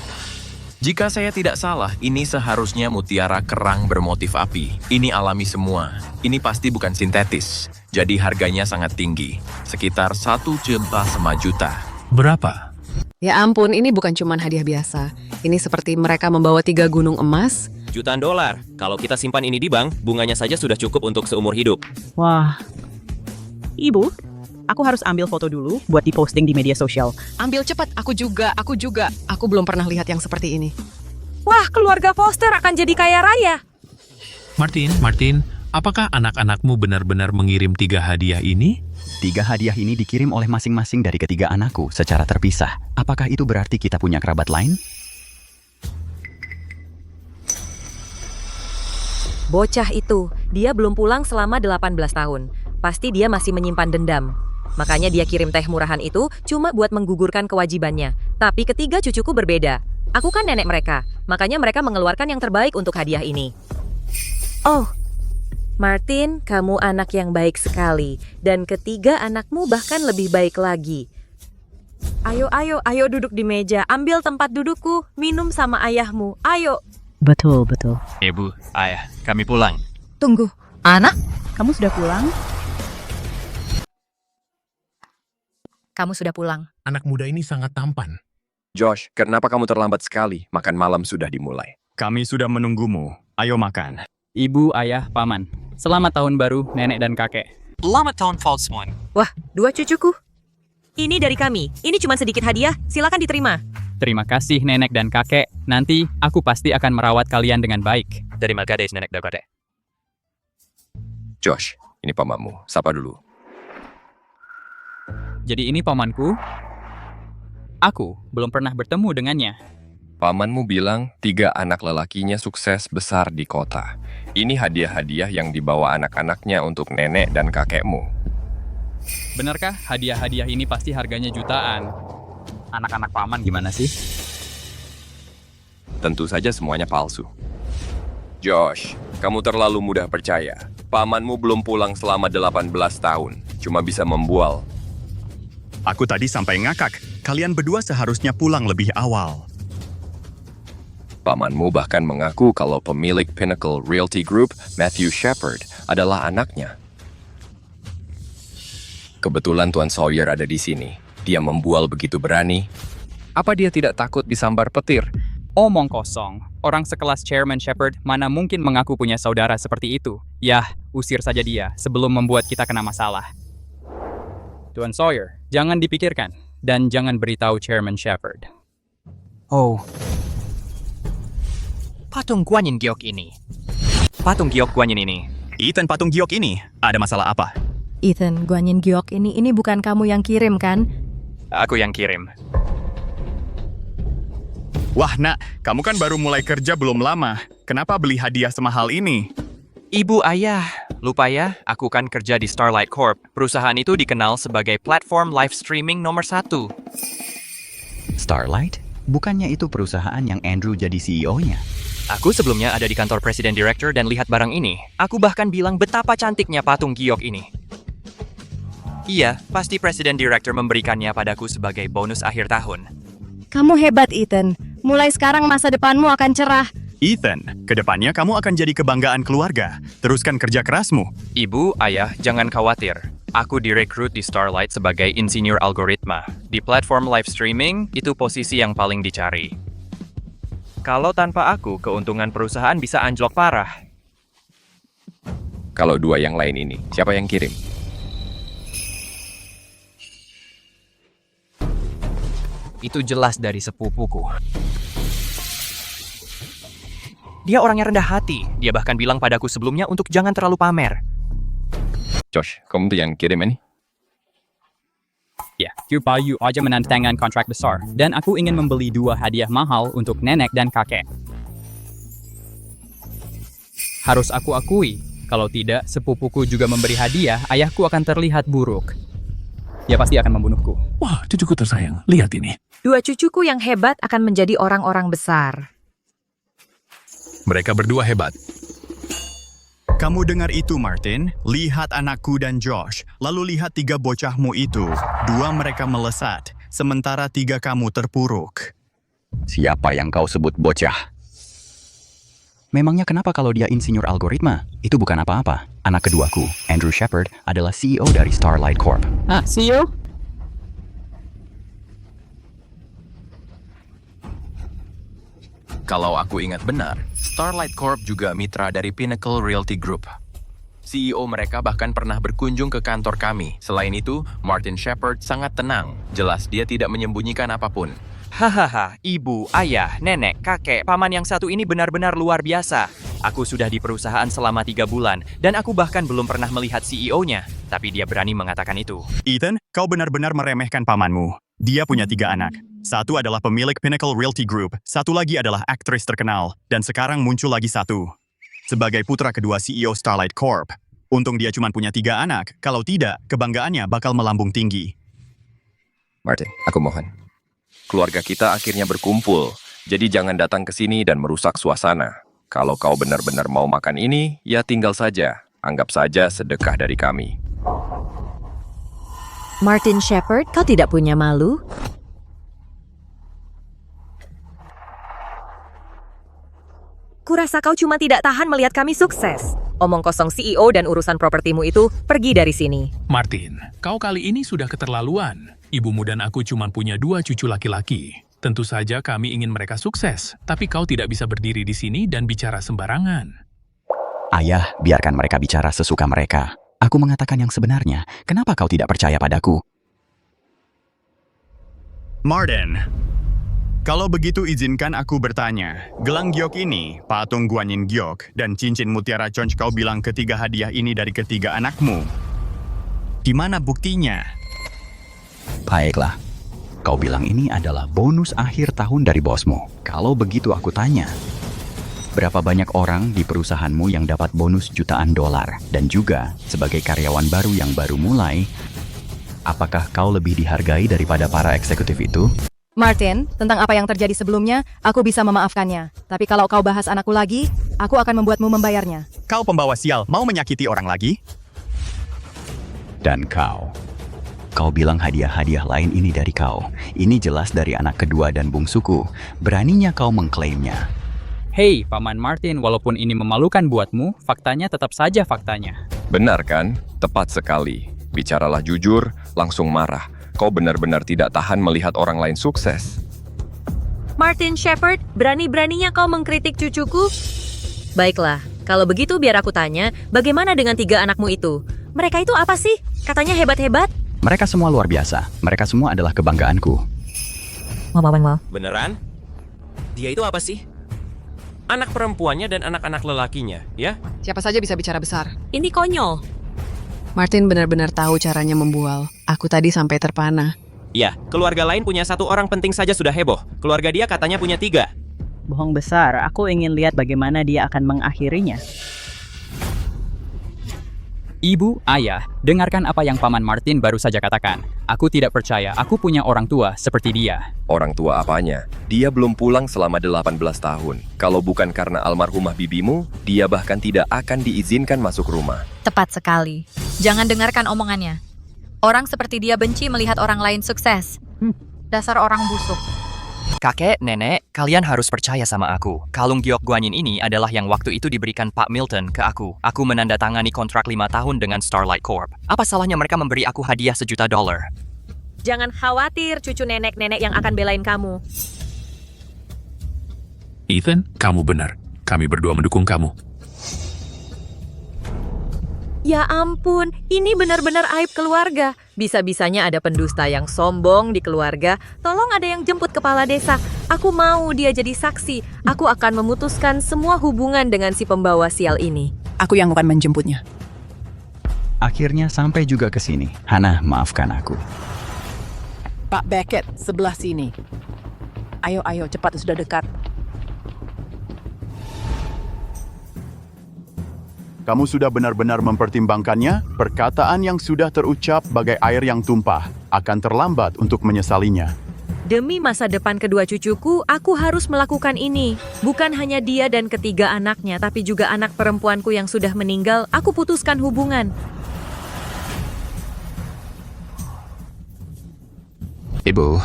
Jika saya tidak salah, ini seharusnya mutiara kerang bermotif api. Ini alami semua. Ini pasti bukan sintetis. Jadi harganya sangat tinggi. Sekitar 1,5 juta. Berapa? Ya ampun, ini bukan cuma hadiah biasa. Ini seperti mereka membawa 3 gunung emas. Jutaan dolar. Kalau kita simpan ini di bank, bunganya saja sudah cukup untuk seumur hidup. Wah. Ibu, aku harus ambil foto dulu buat diposting di media sosial. Ambil cepat, aku juga. Aku belum pernah lihat yang seperti ini. Wah, keluarga Foster akan jadi kaya raya. Martin, apakah anak-anakmu benar-benar mengirim 3 hadiah ini? 3 hadiah ini dikirim oleh masing-masing dari ketiga anakku secara terpisah. Apakah itu berarti kita punya kerabat lain? Bocah itu, dia belum pulang selama 18 tahun. Pasti dia masih menyimpan dendam. Makanya dia kirim teh murahan itu cuma buat menggugurkan kewajibannya. Tapi ketiga cucuku berbeda. Aku kan nenek mereka, makanya mereka mengeluarkan yang terbaik untuk hadiah ini. Oh, Martin, kamu anak yang baik sekali. Dan ketiga anakmu bahkan lebih baik lagi. Ayo duduk di meja. Ambil tempat dudukku. Minum sama ayahmu. Ayo. Betul. Ibu, ayah, kami pulang. Tunggu, anak? Kamu sudah pulang? Kamu sudah pulang. Anak muda ini sangat tampan. Josh, kenapa kamu terlambat sekali? Makan malam sudah dimulai. Kami sudah menunggumu. Ayo makan. Ibu, ayah, paman. Selamat tahun baru, nenek dan kakek. Selamat tahun Falsmon. Wah, 2 cucuku. Ini dari kami. Ini cuma sedikit hadiah. Silakan diterima. Terima kasih, nenek dan kakek. Nanti, aku pasti akan merawat kalian dengan baik. Terima kasih, nenek dan kakek. Josh, ini pamanmu. Sapa dulu. Jadi ini pamanku. Aku belum pernah bertemu dengannya. Pamanmu bilang 3 anak lelakinya sukses besar di kota. Ini hadiah-hadiah yang dibawa anak-anaknya untuk nenek dan kakekmu. Benarkah hadiah-hadiah ini pasti harganya jutaan? Anak-anak paman gimana sih? Tentu saja semuanya palsu. Josh, kamu terlalu mudah percaya. Pamanmu belum pulang selama 18 tahun. Cuma bisa membual. Aku tadi sampai ngakak. Kalian berdua seharusnya pulang lebih awal. Pamanmu bahkan mengaku kalau pemilik Pinnacle Realty Group, Matthew Shepard, adalah anaknya. Kebetulan Tuan Sawyer ada di sini. Dia membual begitu berani. Apa dia tidak takut disambar petir? Omong kosong. Orang sekelas Chairman Shepard mana mungkin mengaku punya saudara seperti itu? Yah, usir saja dia sebelum membuat kita kena masalah. Tuan Sawyer, jangan dipikirkan. Dan jangan beritahu Chairman Shepard. Oh. Patung Guanyin giok ini. Patung giok Guanyin ini. Ethan, patung giok ini. Ada masalah apa? Ethan, Guanyin giok ini bukan kamu yang kirim kan? Aku yang kirim. Wah, nak, kamu kan baru mulai kerja belum lama. Kenapa beli hadiah semahal ini? Ibu, ayah. Lupa ya, aku kan kerja di Starlight Corp. Perusahaan itu dikenal sebagai platform live streaming nomor 1. Starlight? Bukannya itu perusahaan yang Andrew jadi CEO-nya? Aku sebelumnya ada di kantor Presiden Director dan lihat barang ini. Aku bahkan bilang betapa cantiknya patung giok ini. Iya, pasti Presiden Director memberikannya padaku sebagai bonus akhir tahun. Kamu hebat, Ethan. Mulai sekarang masa depanmu akan cerah. Ethan, kedepannya kamu akan jadi kebanggaan keluarga. Teruskan kerja kerasmu. Ibu, ayah, jangan khawatir. Aku direkrut di Starlight sebagai insinyur algoritma. Di platform live streaming, itu posisi yang paling dicari. Kalau tanpa aku, keuntungan perusahaan bisa anjlok parah. Kalau dua yang lain ini, siapa yang kirim? Itu jelas dari sepupuku. Dia orangnya rendah hati. Dia bahkan bilang padaku sebelumnya untuk jangan terlalu pamer. Josh, kamu tuh yang kirim ini? Ya, Bayu aja menandatangani kontrak besar. Dan aku ingin membeli 2 hadiah mahal untuk nenek dan kakek. Harus aku akui, kalau tidak, sepupuku juga memberi hadiah, ayahku akan terlihat buruk. Dia pasti akan membunuhku. Wah, cucuku tersayang. Lihat ini. 2 cucuku yang hebat akan menjadi orang-orang besar. Mereka berdua hebat. Kamu dengar itu, Martin? Lihat anakku dan Josh. Lalu lihat 3 bocahmu itu. 2 mereka melesat, sementara 3 kamu terpuruk. Siapa yang kau sebut bocah? Memangnya kenapa kalau dia insinyur algoritma? Itu bukan apa-apa. Anak keduaku, Andrew Shepard, adalah CEO dari Starlight Corp. Ah, CEO? Kalau aku ingat benar, Starlight Corp juga mitra dari Pinnacle Realty Group. CEO mereka bahkan pernah berkunjung ke kantor kami. Selain itu, Martin Shepard sangat tenang. Jelas dia tidak menyembunyikan apapun. Hahaha, ibu, ayah, nenek, kakek, paman yang satu ini benar-benar luar biasa. Aku sudah di perusahaan selama 3 bulan, dan aku bahkan belum pernah melihat CEO-nya. Tapi dia berani mengatakan itu. Ethan, kau benar-benar meremehkan pamanmu. Dia punya 3 anak. Satu adalah pemilik Pinnacle Realty Group, satu lagi adalah aktris terkenal, dan sekarang muncul lagi satu. Sebagai putra kedua CEO Starlight Corp, untung dia cuma punya 3 anak, kalau tidak, kebanggaannya bakal melambung tinggi. Martin, aku mohon. Keluarga kita akhirnya berkumpul, jadi jangan datang ke sini dan merusak suasana. Kalau kau benar-benar mau makan ini, ya tinggal saja. Anggap saja sedekah dari kami. Martin Shepard, kau tidak punya malu? Kurasa kau cuma tidak tahan melihat kami sukses. Omong kosong CEO dan urusan propertimu itu, pergi dari sini. Martin, kau kali ini sudah keterlaluan. Ibumu dan aku cuma punya 2 cucu laki-laki. Tentu saja kami ingin mereka sukses, tapi kau tidak bisa berdiri di sini dan bicara sembarangan. Ayah, biarkan mereka bicara sesuka mereka. Aku mengatakan yang sebenarnya. Kenapa kau tidak percaya padaku? Martin, kalau begitu izinkan aku bertanya. Gelang giok ini, patung Guanyin giok, dan cincin mutiara conch kau bilang ketiga hadiah ini dari ketiga anakmu. Di mana buktinya? Baiklah. Kau bilang ini adalah bonus akhir tahun dari bosmu. Kalau begitu aku tanya. Berapa banyak orang di perusahaanmu yang dapat bonus jutaan dolar? Dan juga, sebagai karyawan baru yang baru mulai, apakah kau lebih dihargai daripada para eksekutif itu? Martin, tentang apa yang terjadi sebelumnya, aku bisa memaafkannya. Tapi kalau kau bahas anakku lagi, aku akan membuatmu membayarnya. Kau pembawa sial, mau menyakiti orang lagi? Dan kau bilang hadiah-hadiah lain ini dari kau. Ini jelas dari anak kedua dan bungsuku. Beraninya kau mengklaimnya. Hei, Paman Martin, walaupun ini memalukan buatmu, faktanya tetap saja faktanya. Benar kan? Tepat sekali. Bicaralah jujur, langsung marah. Kau benar-benar tidak tahan melihat orang lain sukses. Martin Shepard, berani-beraninya kau mengkritik cucuku? Baiklah, kalau begitu biar aku tanya, bagaimana dengan 3 anakmu itu? Mereka itu apa sih? Katanya hebat-hebat? Mereka semua luar biasa. Mereka semua adalah kebanggaanku. Beneran? Dia itu apa sih? Anak perempuannya dan anak-anak lelakinya, ya? Siapa saja bisa bicara besar. Ini konyol. Martin benar-benar tahu caranya membual. Aku tadi sampai terpana. Ya, keluarga lain punya 1 orang penting saja sudah heboh. Keluarga dia katanya punya 3. Bohong besar, aku ingin lihat bagaimana dia akan mengakhirinya. Ibu, ayah, dengarkan apa yang Paman Martin baru saja katakan. Aku tidak percaya aku punya orang tua seperti dia. Orang tua apanya? Dia belum pulang selama 18 tahun. Kalau bukan karena almarhumah bibimu, dia bahkan tidak akan diizinkan masuk rumah. Tepat sekali. Jangan dengarkan omongannya. Orang seperti dia benci melihat orang lain sukses. Dasar orang busuk. Kakek, nenek, kalian harus percaya sama aku. Kalung giok guanyin ini adalah yang waktu itu diberikan Pak Milton ke aku. Aku menandatangani kontrak 5 tahun dengan Starlight Corp. Apa salahnya mereka memberi aku hadiah $1 juta? Jangan khawatir, cucu nenek-nenek yang akan belain kamu. Ethan, kamu benar. Kami berdua mendukung kamu. Ya ampun, ini benar-benar aib keluarga. Bisa-bisanya ada pendusta yang sombong di keluarga. Tolong ada yang jemput kepala desa. Aku mau dia jadi saksi. Aku akan memutuskan semua hubungan dengan si pembawa sial ini. Aku yang akan menjemputnya. Akhirnya sampai juga ke sini. Hana, maafkan aku. Pak Beckett, sebelah sini. Ayo, cepat, sudah dekat. Kamu sudah benar-benar mempertimbangkannya? Perkataan yang sudah terucap bagai air yang tumpah akan terlambat untuk menyesalinya. Demi masa depan kedua cucuku, aku harus melakukan ini. Bukan hanya dia dan ketiga anaknya, tapi juga anak perempuanku yang sudah meninggal. Aku putuskan hubungan. Ibu,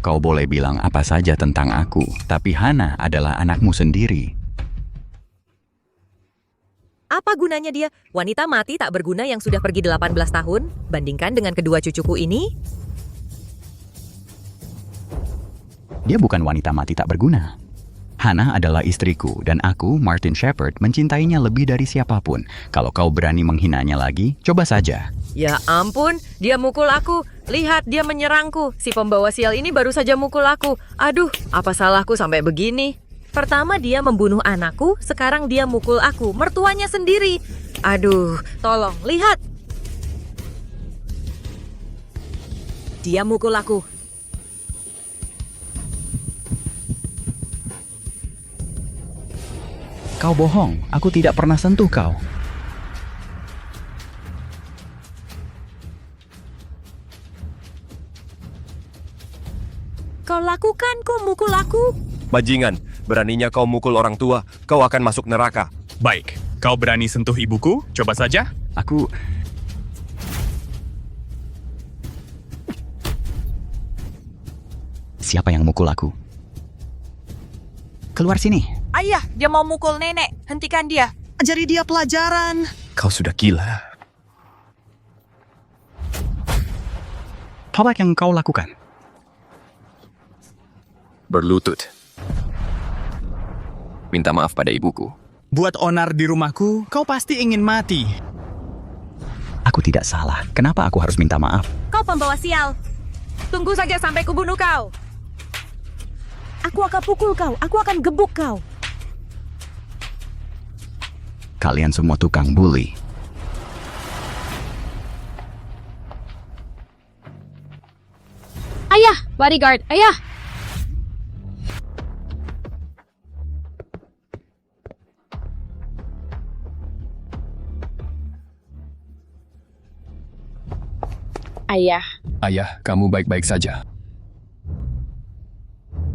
kau boleh bilang apa saja tentang aku, tapi Hana adalah anakmu sendiri. Apa gunanya dia? Wanita mati tak berguna yang sudah pergi 18 tahun? Bandingkan dengan kedua cucuku ini? Dia bukan wanita mati tak berguna. Hana adalah istriku, dan aku, Martin Shepard, mencintainya lebih dari siapapun. Kalau kau berani menghinanya lagi, coba saja. Ya ampun, dia mukul aku. Lihat, dia menyerangku. Si pembawa sial ini baru saja mukul aku. Aduh, apa salahku sampai begini? Pertama dia membunuh anakku, sekarang dia mukul aku, mertuanya sendiri. Aduh, tolong, lihat. Dia mukul aku. Kau bohong, aku tidak pernah sentuh kau. Kau lakukan, kau mukul aku. Bajingan, beraninya kau mukul orang tua, kau akan masuk neraka. Baik, kau berani sentuh ibuku? Coba saja. Aku... Siapa yang mukul aku? Keluar sini. Ayah, dia mau mukul nenek. Hentikan dia. Ajari dia pelajaran. Kau sudah gila. Apa yang kau lakukan? Berlutut. Minta maaf pada ibuku. Buat onar di rumahku, kau pasti ingin mati. Aku tidak salah. Kenapa aku harus minta maaf? Kau pembawa sial. Tunggu saja sampai kubunuh kau. Aku akan pukul kau, aku akan gebuk kau. Kalian semua tukang bully. Ayah, bodyguard, ayah! Ayah, Ayah, kamu baik-baik saja.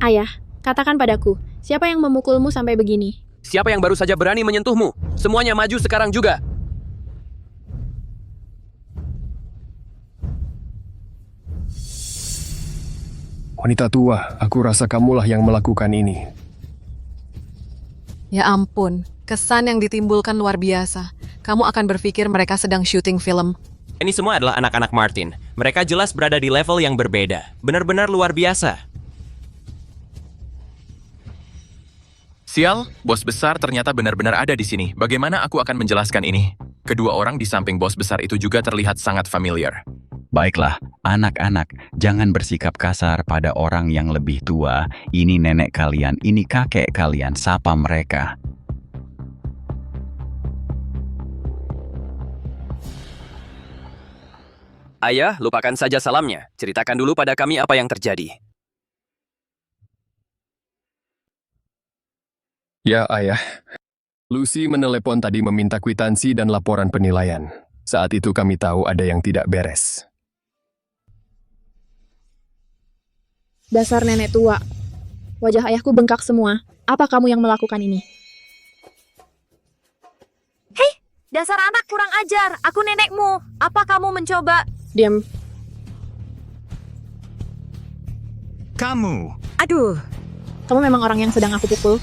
ayah, katakan padaku, siapa yang memukulmu sampai begini? Siapa yang baru saja berani menyentuhmu? Semuanya maju sekarang juga. Wanita tua, aku rasa kamulah yang melakukan ini. Ya ampun, kesan yang ditimbulkan luar biasa. Kamu akan berpikir mereka sedang syuting film. Ini semua adalah anak-anak Martin. Mereka jelas berada di level yang berbeda. Benar-benar luar biasa. Sial, bos besar ternyata benar-benar ada di sini. Bagaimana aku akan menjelaskan ini? Kedua orang di samping bos besar itu juga terlihat sangat familiar. Baiklah, anak-anak, jangan bersikap kasar pada orang yang lebih tua. Ini nenek kalian, ini kakek kalian, sapa mereka. Ayah, lupakan saja salamnya. Ceritakan dulu pada kami apa yang terjadi. Ya, ayah. Lucy menelepon tadi meminta kwitansi dan laporan penilaian. Saat itu kami tahu ada yang tidak beres. Dasar nenek tua. Wajah ayahku bengkak semua. Apa kamu yang melakukan ini? Hei, dasar anak kurang ajar. Aku nenekmu. Apa kamu mencoba? Diam. Kamu. Aduh. Kamu memang orang yang sedang aku pukul.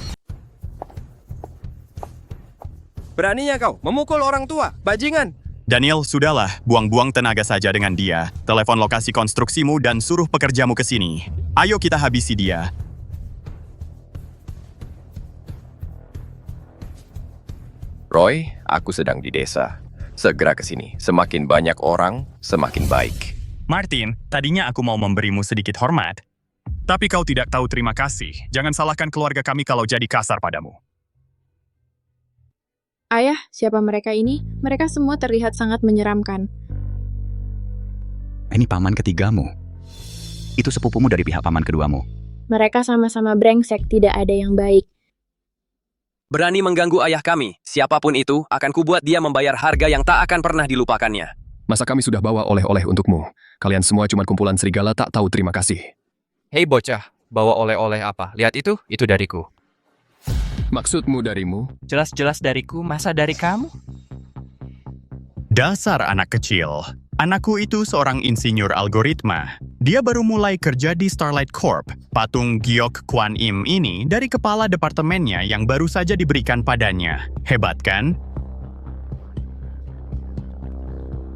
Beraninya kau memukul orang tua, bajingan. Daniel, sudahlah. Buang-buang tenaga saja dengan dia. Telepon lokasi konstruksimu dan suruh pekerjamu ke sini. Ayo kita habisi dia. Roy, aku sedang di desa. Segera ke sini. Semakin banyak orang, semakin baik. Martin, tadinya aku mau memberimu sedikit hormat. Tapi kau tidak tahu terima kasih. Jangan salahkan keluarga kami kalau jadi kasar padamu. Ayah, siapa mereka ini? Mereka semua terlihat sangat menyeramkan. Ini paman ketigamu. Itu sepupumu dari pihak paman keduamu. Mereka sama-sama brengsek, tidak ada yang baik. Berani mengganggu ayah kami. Siapapun itu, akan kubuat dia membayar harga yang tak akan pernah dilupakannya. Masa kami sudah bawa oleh-oleh untukmu? Kalian semua cuma kumpulan serigala tak tahu terima kasih. Hei bocah, bawa oleh-oleh apa? Lihat itu dariku. Maksudmu darimu? Jelas-jelas dariku, masa dari kamu? Dasar anak kecil. Anakku itu seorang insinyur algoritma. Dia baru mulai kerja di Starlight Corp. Patung Giok Kwan Im ini dari kepala departemennya yang baru saja diberikan padanya. Hebat kan?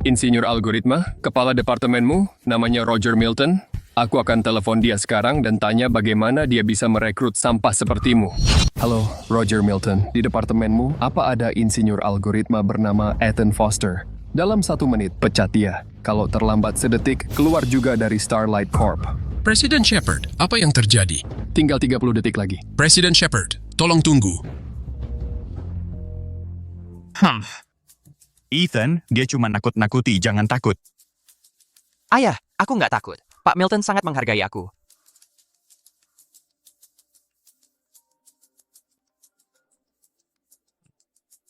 Insinyur algoritma, kepala departemenmu, namanya Roger Milton. Aku akan telepon dia sekarang dan tanya bagaimana dia bisa merekrut sampah sepertimu. Halo, Roger Milton. Di departemenmu, apa ada insinyur algoritma bernama Ethan Foster? Dalam 1 menit, pecat dia. Kalau terlambat sedetik, keluar juga dari Starlight Corp. Presiden Shepard, apa yang terjadi? Tinggal 30 detik lagi. Presiden Shepard, tolong tunggu. Ethan, dia cuma nakut-nakuti, jangan takut. Ayah, aku nggak takut. Pak Milton sangat menghargai aku.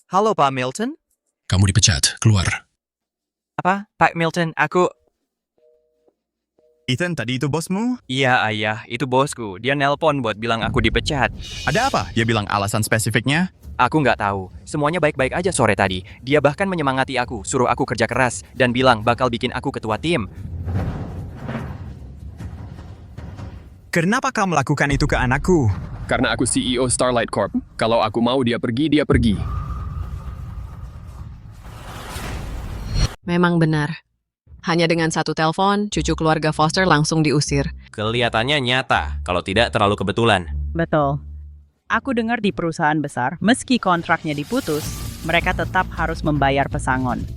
Halo Pak Milton? Kamu dipecat, keluar. Apa? Pak Milton, aku... Ethan, tadi itu bosmu? Iya ayah, itu bosku. Dia nelpon buat bilang aku dipecat. Ada apa? Dia bilang alasan spesifiknya? Aku nggak tahu. Semuanya baik-baik aja sore tadi. Dia bahkan menyemangati aku, suruh aku kerja keras, dan bilang bakal bikin aku ketua tim. Kenapa kau melakukan itu ke anakku? Karena aku CEO Starlight Corp. Kalau aku mau dia pergi, dia pergi. Memang benar. Hanya dengan 1 telepon, cucu keluarga Foster langsung diusir. Kelihatannya nyata, kalau tidak terlalu kebetulan. Betul. Aku dengar di perusahaan besar, meski kontraknya diputus, mereka tetap harus membayar pesangon.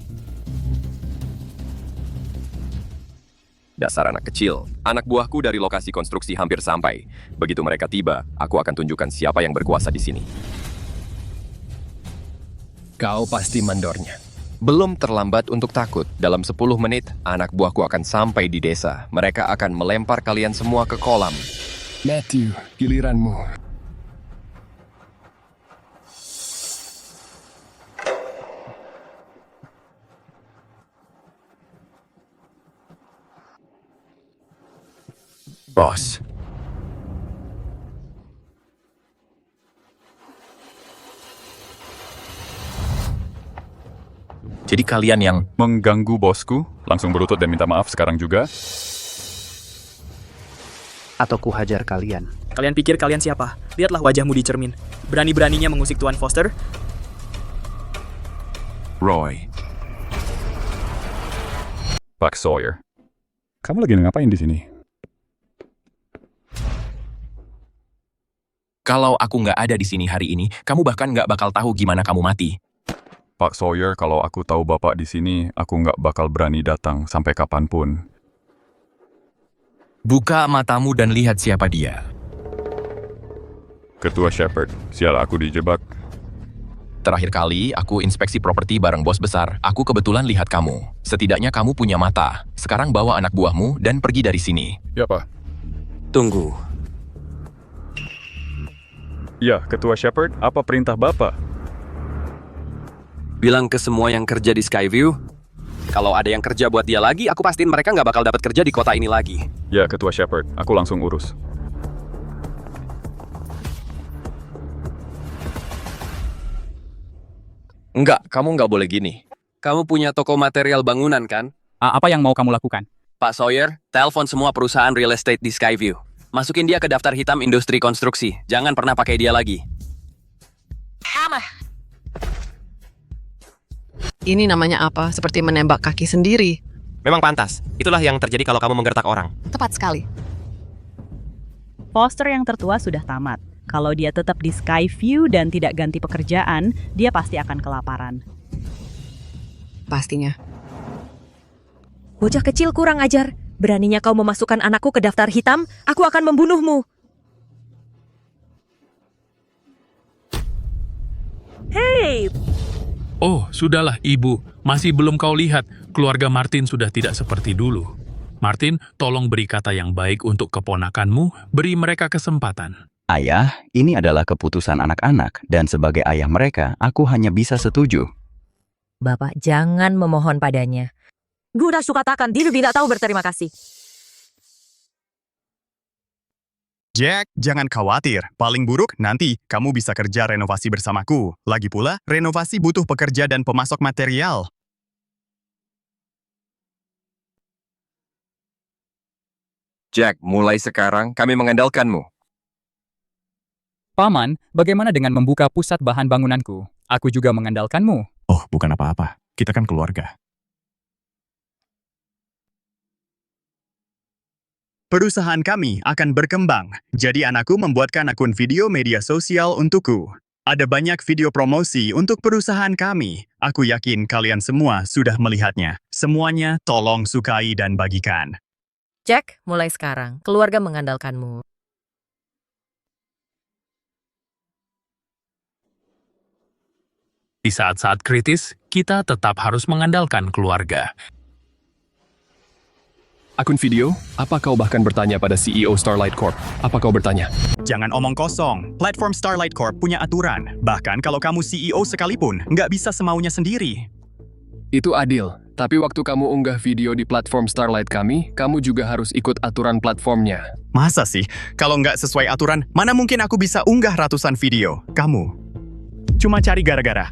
Dasar anak kecil. Anak buahku dari lokasi konstruksi hampir sampai. Begitu mereka tiba, aku akan tunjukkan siapa yang berkuasa di sini. Kau pasti mandornya. Belum terlambat untuk takut. Dalam 10 menit, anak buahku akan sampai di desa. Mereka akan melempar kalian semua ke kolam. Matthew, giliranmu. Bos. Jadi kalian yang mengganggu bosku, langsung berlutut dan minta maaf sekarang juga? Atau ku hajar kalian. Kalian pikir kalian siapa? Lihatlah wajahmu di cermin. Berani-beraninya mengusik Tuan Foster? Roy. Pak Sawyer. Kamu lagi ngapain di sini? Kalau aku nggak ada di sini hari ini, kamu bahkan nggak bakal tahu gimana kamu mati. Pak Sawyer, kalau aku tahu Bapak di sini, aku nggak bakal berani datang sampai kapanpun. Buka matamu dan lihat siapa dia. Ketua Shepard, sial aku dijebak. Terakhir kali aku inspeksi properti bareng bos besar, aku kebetulan lihat kamu. Setidaknya kamu punya mata. Sekarang bawa anak buahmu dan pergi dari sini. Ya, Pak. Tunggu. Ya, Ketua Shepard, apa perintah Bapak? Bilang ke semua yang kerja di Skyview, kalau ada yang kerja buat dia lagi, aku pastiin mereka nggak bakal dapat kerja di kota ini lagi. Ya, Ketua Shepard. Aku langsung urus. Enggak, kamu nggak boleh gini. Kamu punya toko material bangunan, kan? Apa yang mau kamu lakukan? Pak Sawyer, telepon semua perusahaan real estate di Skyview. Masukin dia ke daftar hitam industri konstruksi. Jangan pernah pakai dia lagi. Ini namanya apa? Seperti menembak kaki sendiri. Memang pantas. Itulah yang terjadi kalau kamu menggertak orang. Tepat sekali. Foster yang tertua sudah tamat. Kalau dia tetap di Skyview dan tidak ganti pekerjaan, dia pasti akan kelaparan. Pastinya. Bocah kecil kurang ajar. Beraninya kau memasukkan anakku ke daftar hitam, aku akan membunuhmu. Hei! Oh, sudahlah ibu. Masih belum kau lihat, keluarga Martin sudah tidak seperti dulu. Martin, tolong beri kata yang baik untuk keponakanmu, beri mereka kesempatan. Ayah, ini adalah keputusan anak-anak, dan sebagai ayah mereka, aku hanya bisa setuju. Bapak, jangan memohon padanya. Gue udah suka katakan, dia tidak tahu berterima kasih. Jack, jangan khawatir. Paling buruk, nanti kamu bisa kerja renovasi bersamaku. Lagi pula, renovasi butuh pekerja dan pemasok material. Jack, mulai sekarang kami mengandalkanmu. Paman, bagaimana dengan membuka pusat bahan bangunanku? Aku juga mengandalkanmu. Oh, bukan apa-apa. Kita kan keluarga. Perusahaan kami akan berkembang, jadi anakku membuatkan akun video media sosial untukku. Ada banyak video promosi untuk perusahaan kami. Aku yakin kalian semua sudah melihatnya. Semuanya tolong sukai dan bagikan. Jack, mulai sekarang, keluarga mengandalkanmu. Di saat-saat kritis, kita tetap harus mengandalkan keluarga. Akun video? Apa kau bahkan bertanya pada CEO Starlight Corp? Apa kau bertanya? Jangan omong kosong. Platform Starlight Corp punya aturan. Bahkan kalau kamu CEO sekalipun, nggak bisa semaunya sendiri. Itu adil. Tapi waktu kamu unggah video di platform Starlight kami, kamu juga harus ikut aturan platformnya. Masa sih? Kalau nggak sesuai aturan, mana mungkin aku bisa unggah ratusan video? Kamu cuma cari gara-gara.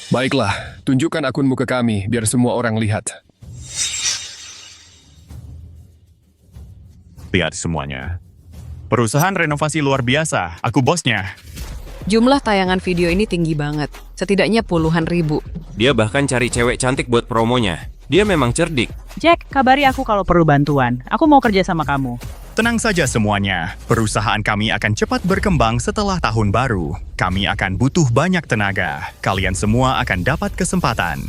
Baiklah, tunjukkan akunmu ke kami biar semua orang lihat. Lihat semuanya. Perusahaan renovasi luar biasa. Aku bosnya. Jumlah tayangan video ini tinggi banget. Setidaknya puluhan ribu. Dia bahkan cari cewek cantik buat promonya. Dia memang cerdik. Jack, kabari aku kalau perlu bantuan. Aku mau kerja sama kamu. Tenang saja semuanya. Perusahaan kami akan cepat berkembang setelah tahun baru. Kami akan butuh banyak tenaga. Kalian semua akan dapat kesempatan.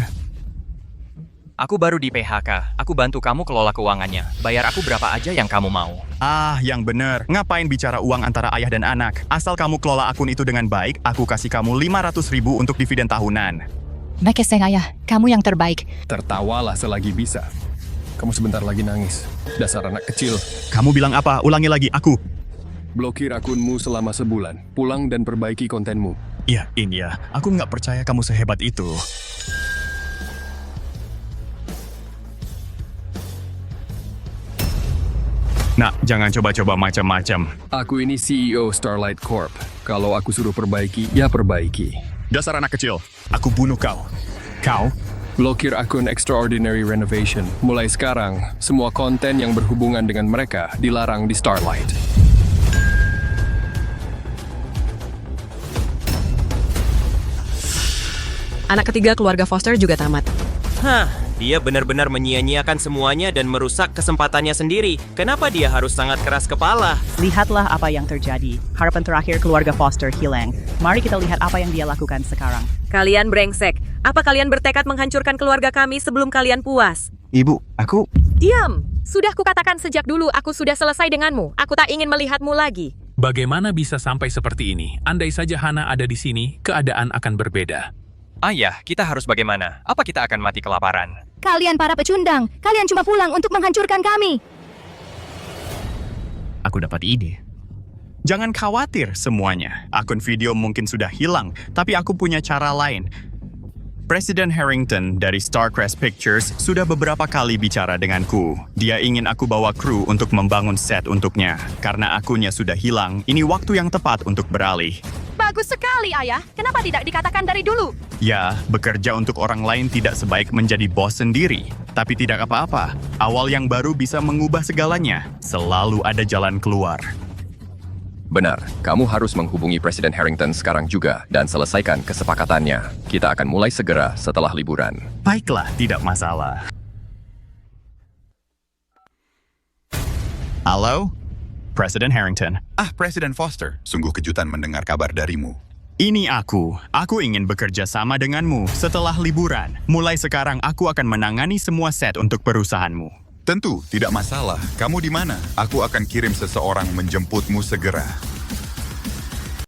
Aku baru di PHK. Aku bantu kamu kelola keuangannya. Bayar aku berapa aja yang kamu mau. Ah, yang bener. Ngapain bicara uang antara ayah dan anak? Asal kamu kelola akun itu dengan baik, aku kasih kamu 500.000 untuk dividen tahunan. Makasih ayah, kamu yang terbaik. Tertawalah selagi bisa. Kamu sebentar lagi nangis. Dasar anak kecil. Kamu bilang apa? Ulangi lagi, aku. Blokir akunmu selama sebulan. Pulang dan perbaiki kontenmu. Iya, India. Aku nggak percaya kamu sehebat itu. Nah, jangan coba-coba macam-macam. Aku ini CEO Starlight Corp. Kalau aku suruh perbaiki, ya perbaiki. Dasar anak kecil, aku bunuh kau. Kau? Blokir akun Extraordinary Renovation. Mulai sekarang, semua konten yang berhubungan dengan mereka dilarang di Starlight. Anak ketiga keluarga Foster juga tamat. Hah, dia benar-benar menyia-nyiakan semuanya dan merusak kesempatannya sendiri. Kenapa dia harus sangat keras kepala? Lihatlah apa yang terjadi. Harapan terakhir keluarga Foster hilang. Mari kita lihat apa yang dia lakukan sekarang. Kalian brengsek. Apa kalian bertekad menghancurkan keluarga kami sebelum kalian puas? Ibu, aku... Diam! Sudah kukatakan sejak dulu aku sudah selesai denganmu. Aku tak ingin melihatmu lagi. Bagaimana bisa sampai seperti ini? Andai saja Hana ada di sini, keadaan akan berbeda. Ayah, kita harus bagaimana? Apa kita akan mati kelaparan? Kalian para pecundang, kalian cuma pulang untuk menghancurkan kami. Aku dapat ide. Jangan khawatir semuanya. Akun video mungkin sudah hilang, tapi aku punya cara lain. Presiden Harrington dari Starcrest Pictures sudah beberapa kali bicara denganku. Dia ingin aku bawa kru untuk membangun set untuknya. Karena akunya sudah hilang, ini waktu yang tepat untuk beralih. Bagus sekali, Ayah. Kenapa tidak dikatakan dari dulu? Ya, bekerja untuk orang lain tidak sebaik menjadi bos sendiri. Tapi tidak apa-apa, awal yang baru bisa mengubah segalanya. Selalu ada jalan keluar. Benar, kamu harus menghubungi Presiden Harrington sekarang juga dan selesaikan kesepakatannya. Kita akan mulai segera setelah liburan. Baiklah, tidak masalah. Halo? Presiden Harrington. Presiden Foster, sungguh kejutan mendengar kabar darimu. Ini aku. Aku ingin bekerja sama denganmu setelah liburan. Mulai sekarang aku akan menangani semua set untuk perusahaanmu. Tentu, tidak masalah. Kamu di mana? Aku akan kirim seseorang menjemputmu segera.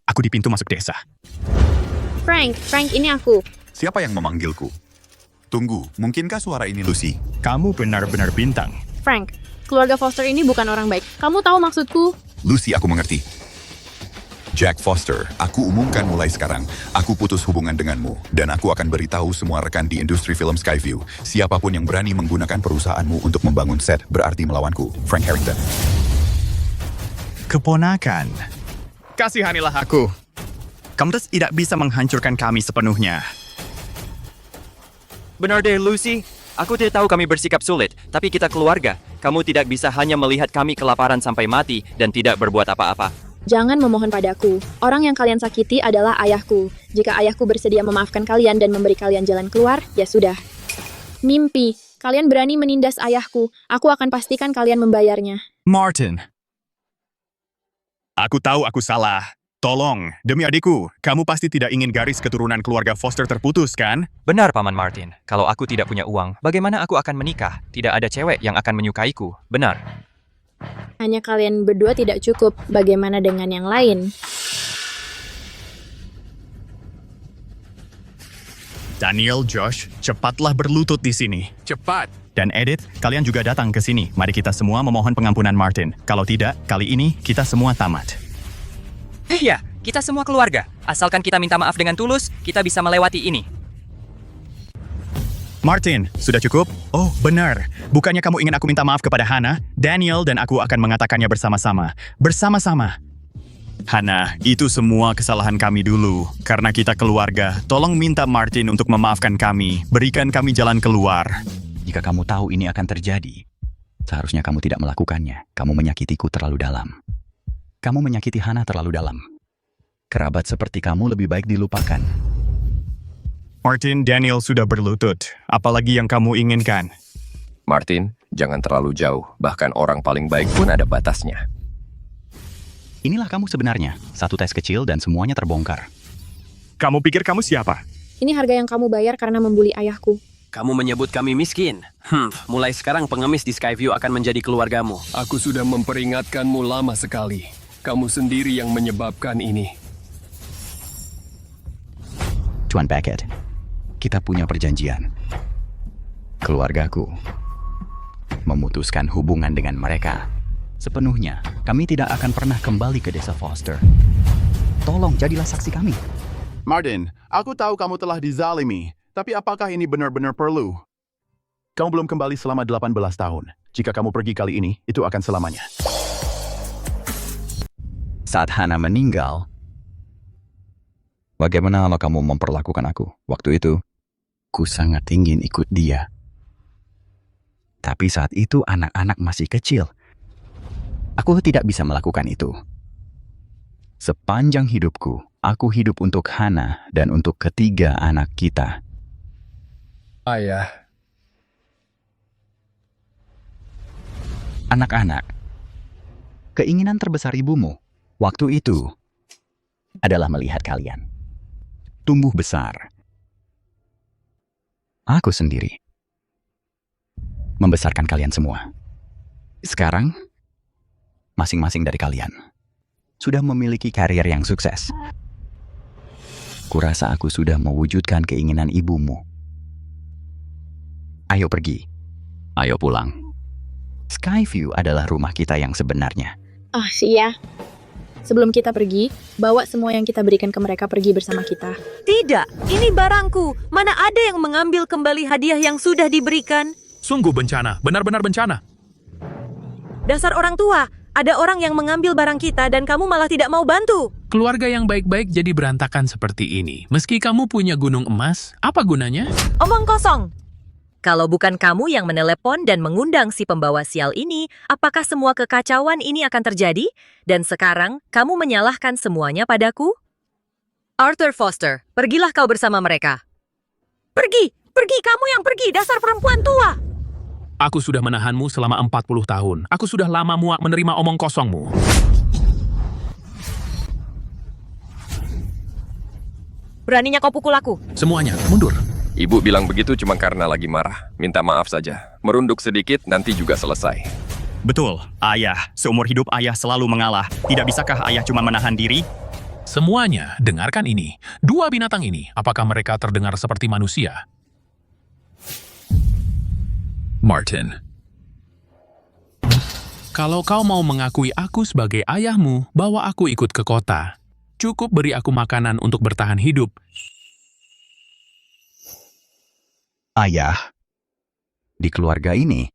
Aku di pintu masuk desa. Frank, ini aku. Siapa yang memanggilku? Tunggu, mungkinkah suara ini Lucy? Kamu benar-benar bintang. Frank, keluarga Foster ini bukan orang baik. Kamu tahu maksudku? Lucy, aku mengerti. Jack Foster, aku umumkan mulai sekarang. Aku putus hubungan denganmu, dan aku akan beritahu semua rekan di industri film Skyview. Siapapun yang berani menggunakan perusahaanmu untuk membangun set berarti melawanku. Frank Harrington. Keponakan. Kasihanilah aku. Kamu tidak bisa menghancurkan kami sepenuhnya. Benar deh, Lucy. Aku tidak tahu kami bersikap sulit, tapi kita keluarga. Kamu tidak bisa hanya melihat kami kelaparan sampai mati dan tidak berbuat apa-apa. Jangan memohon padaku. Orang yang kalian sakiti adalah ayahku. Jika ayahku bersedia memaafkan kalian dan memberi kalian jalan keluar, ya sudah. Mimpi. Kalian berani menindas ayahku. Aku akan pastikan kalian membayarnya. Martin. Aku tahu aku salah. Tolong, demi adikku, kamu pasti tidak ingin garis keturunan keluarga Foster terputus, kan? Benar, Paman Martin. Kalau aku tidak punya uang, bagaimana aku akan menikah? Tidak ada cewek yang akan menyukaiku. Benar. Hanya kalian berdua tidak cukup. Bagaimana dengan yang lain? Daniel, Josh, cepatlah berlutut di sini. Cepat. Dan Edith, kalian juga datang ke sini. Mari kita semua memohon pengampunan Martin. Kalau tidak, kali ini kita semua tamat. Iya, kita semua keluarga. Asalkan kita minta maaf dengan tulus, kita bisa melewati ini. Martin, sudah cukup? Oh, benar. Bukannya kamu ingin aku minta maaf kepada Hannah? Daniel dan aku akan mengatakannya bersama-sama. Bersama-sama. Hannah, itu semua kesalahan kami dulu. Karena kita keluarga, tolong minta Martin untuk memaafkan kami. Berikan kami jalan keluar. Jika kamu tahu ini akan terjadi, seharusnya kamu tidak melakukannya. Kamu menyakitiku terlalu dalam. Kamu menyakiti Hannah terlalu dalam. Kerabat seperti kamu lebih baik dilupakan. Martin, Daniel sudah berlutut. Apalagi yang kamu inginkan? Martin, jangan terlalu jauh. Bahkan orang paling baik pun ada batasnya. Inilah kamu sebenarnya. Satu tes kecil dan semuanya terbongkar. Kamu pikir kamu siapa? Ini harga yang kamu bayar karena membuli ayahku. Kamu menyebut kami miskin. Mulai sekarang pengemis di Skyview akan menjadi keluargamu. Aku sudah memperingatkanmu lama sekali. Kamu sendiri yang menyebabkan ini. Tuan Beckett, kita punya perjanjian. Keluargaku memutuskan hubungan dengan mereka. Sepenuhnya, kami tidak akan pernah kembali ke desa Foster. Tolong, jadilah saksi kami. Martin, aku tahu kamu telah dizalimi, tapi apakah ini benar-benar perlu? Kamu belum kembali selama 18 tahun. Jika kamu pergi kali ini, itu akan selamanya. Saat Hannah meninggal, bagaimana kalau kamu memperlakukan aku? Waktu itu, ku sangat ingin ikut dia. Tapi saat itu anak-anak masih kecil. Aku tidak bisa melakukan itu. Sepanjang hidupku, aku hidup untuk Hannah dan untuk ketiga anak kita. Ayah. Anak-anak, keinginan terbesar ibumu waktu itu adalah melihat kalian tumbuh besar. Aku sendiri membesarkan kalian semua. Sekarang, masing-masing dari kalian sudah memiliki karier yang sukses. Kurasa aku sudah mewujudkan keinginan ibumu. Ayo pergi. Ayo pulang. Skyview adalah rumah kita yang sebenarnya. Oh, iya. Sebelum kita pergi, bawa semua yang kita berikan ke mereka pergi bersama kita. Tidak, ini barangku. Mana ada yang mengambil kembali hadiah yang sudah diberikan? Sungguh bencana, benar-benar bencana. Dasar orang tua, ada orang yang mengambil barang kita dan kamu malah tidak mau bantu. Keluarga yang baik-baik jadi berantakan seperti ini. Meski kamu punya gunung emas, apa gunanya? Omong kosong. Kalau bukan kamu yang menelepon dan mengundang si pembawa sial ini, apakah semua kekacauan ini akan terjadi? Dan sekarang, kamu menyalahkan semuanya padaku? Arthur Foster, pergilah kau bersama mereka. Pergi kamu yang pergi, dasar perempuan tua. Aku sudah menahanmu selama 40 tahun. Aku sudah lama muak menerima omong kosongmu. Beraninya kau pukul aku. Semuanya, mundur. Ibu bilang begitu cuma karena lagi marah. Minta maaf saja. Merunduk sedikit, nanti juga selesai. Betul, ayah. Seumur hidup ayah selalu mengalah. Tidak bisakah ayah cuma menahan diri? Semuanya, dengarkan ini. Dua binatang ini, apakah mereka terdengar seperti manusia? Martin. Kalau kau mau mengakui aku sebagai ayahmu, bawa aku ikut ke kota. Cukup beri aku makanan untuk bertahan hidup. Ayah. Di keluarga ini,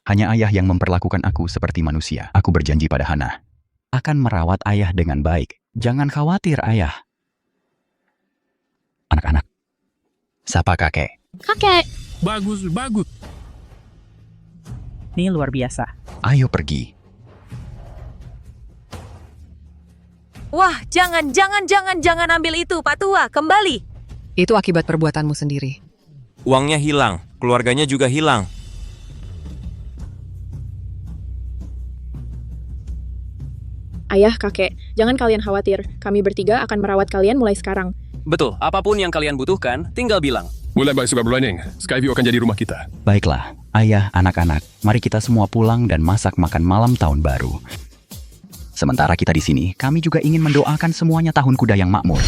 hanya ayah yang memperlakukan aku seperti manusia. Aku berjanji pada Hana. Akan merawat ayah dengan baik. Jangan khawatir, ayah. Anak-anak. Sapa kakek. Kakek. Bagus. Ini luar biasa. Ayo pergi. Wah, jangan ambil itu, Pak Tua, kembali. Itu akibat perbuatanmu sendiri. Uangnya hilang, keluarganya juga hilang. Ayah, kakek, jangan kalian khawatir. Kami bertiga akan merawat kalian mulai sekarang. Betul, apapun yang kalian butuhkan, tinggal bilang. Mulai baik Silver Lining, Skyview akan jadi rumah kita. Baiklah, ayah, anak-anak, mari kita semua pulang dan masak makan malam tahun baru. Sementara kita di sini, kami juga ingin mendoakan semuanya tahun kuda yang makmur.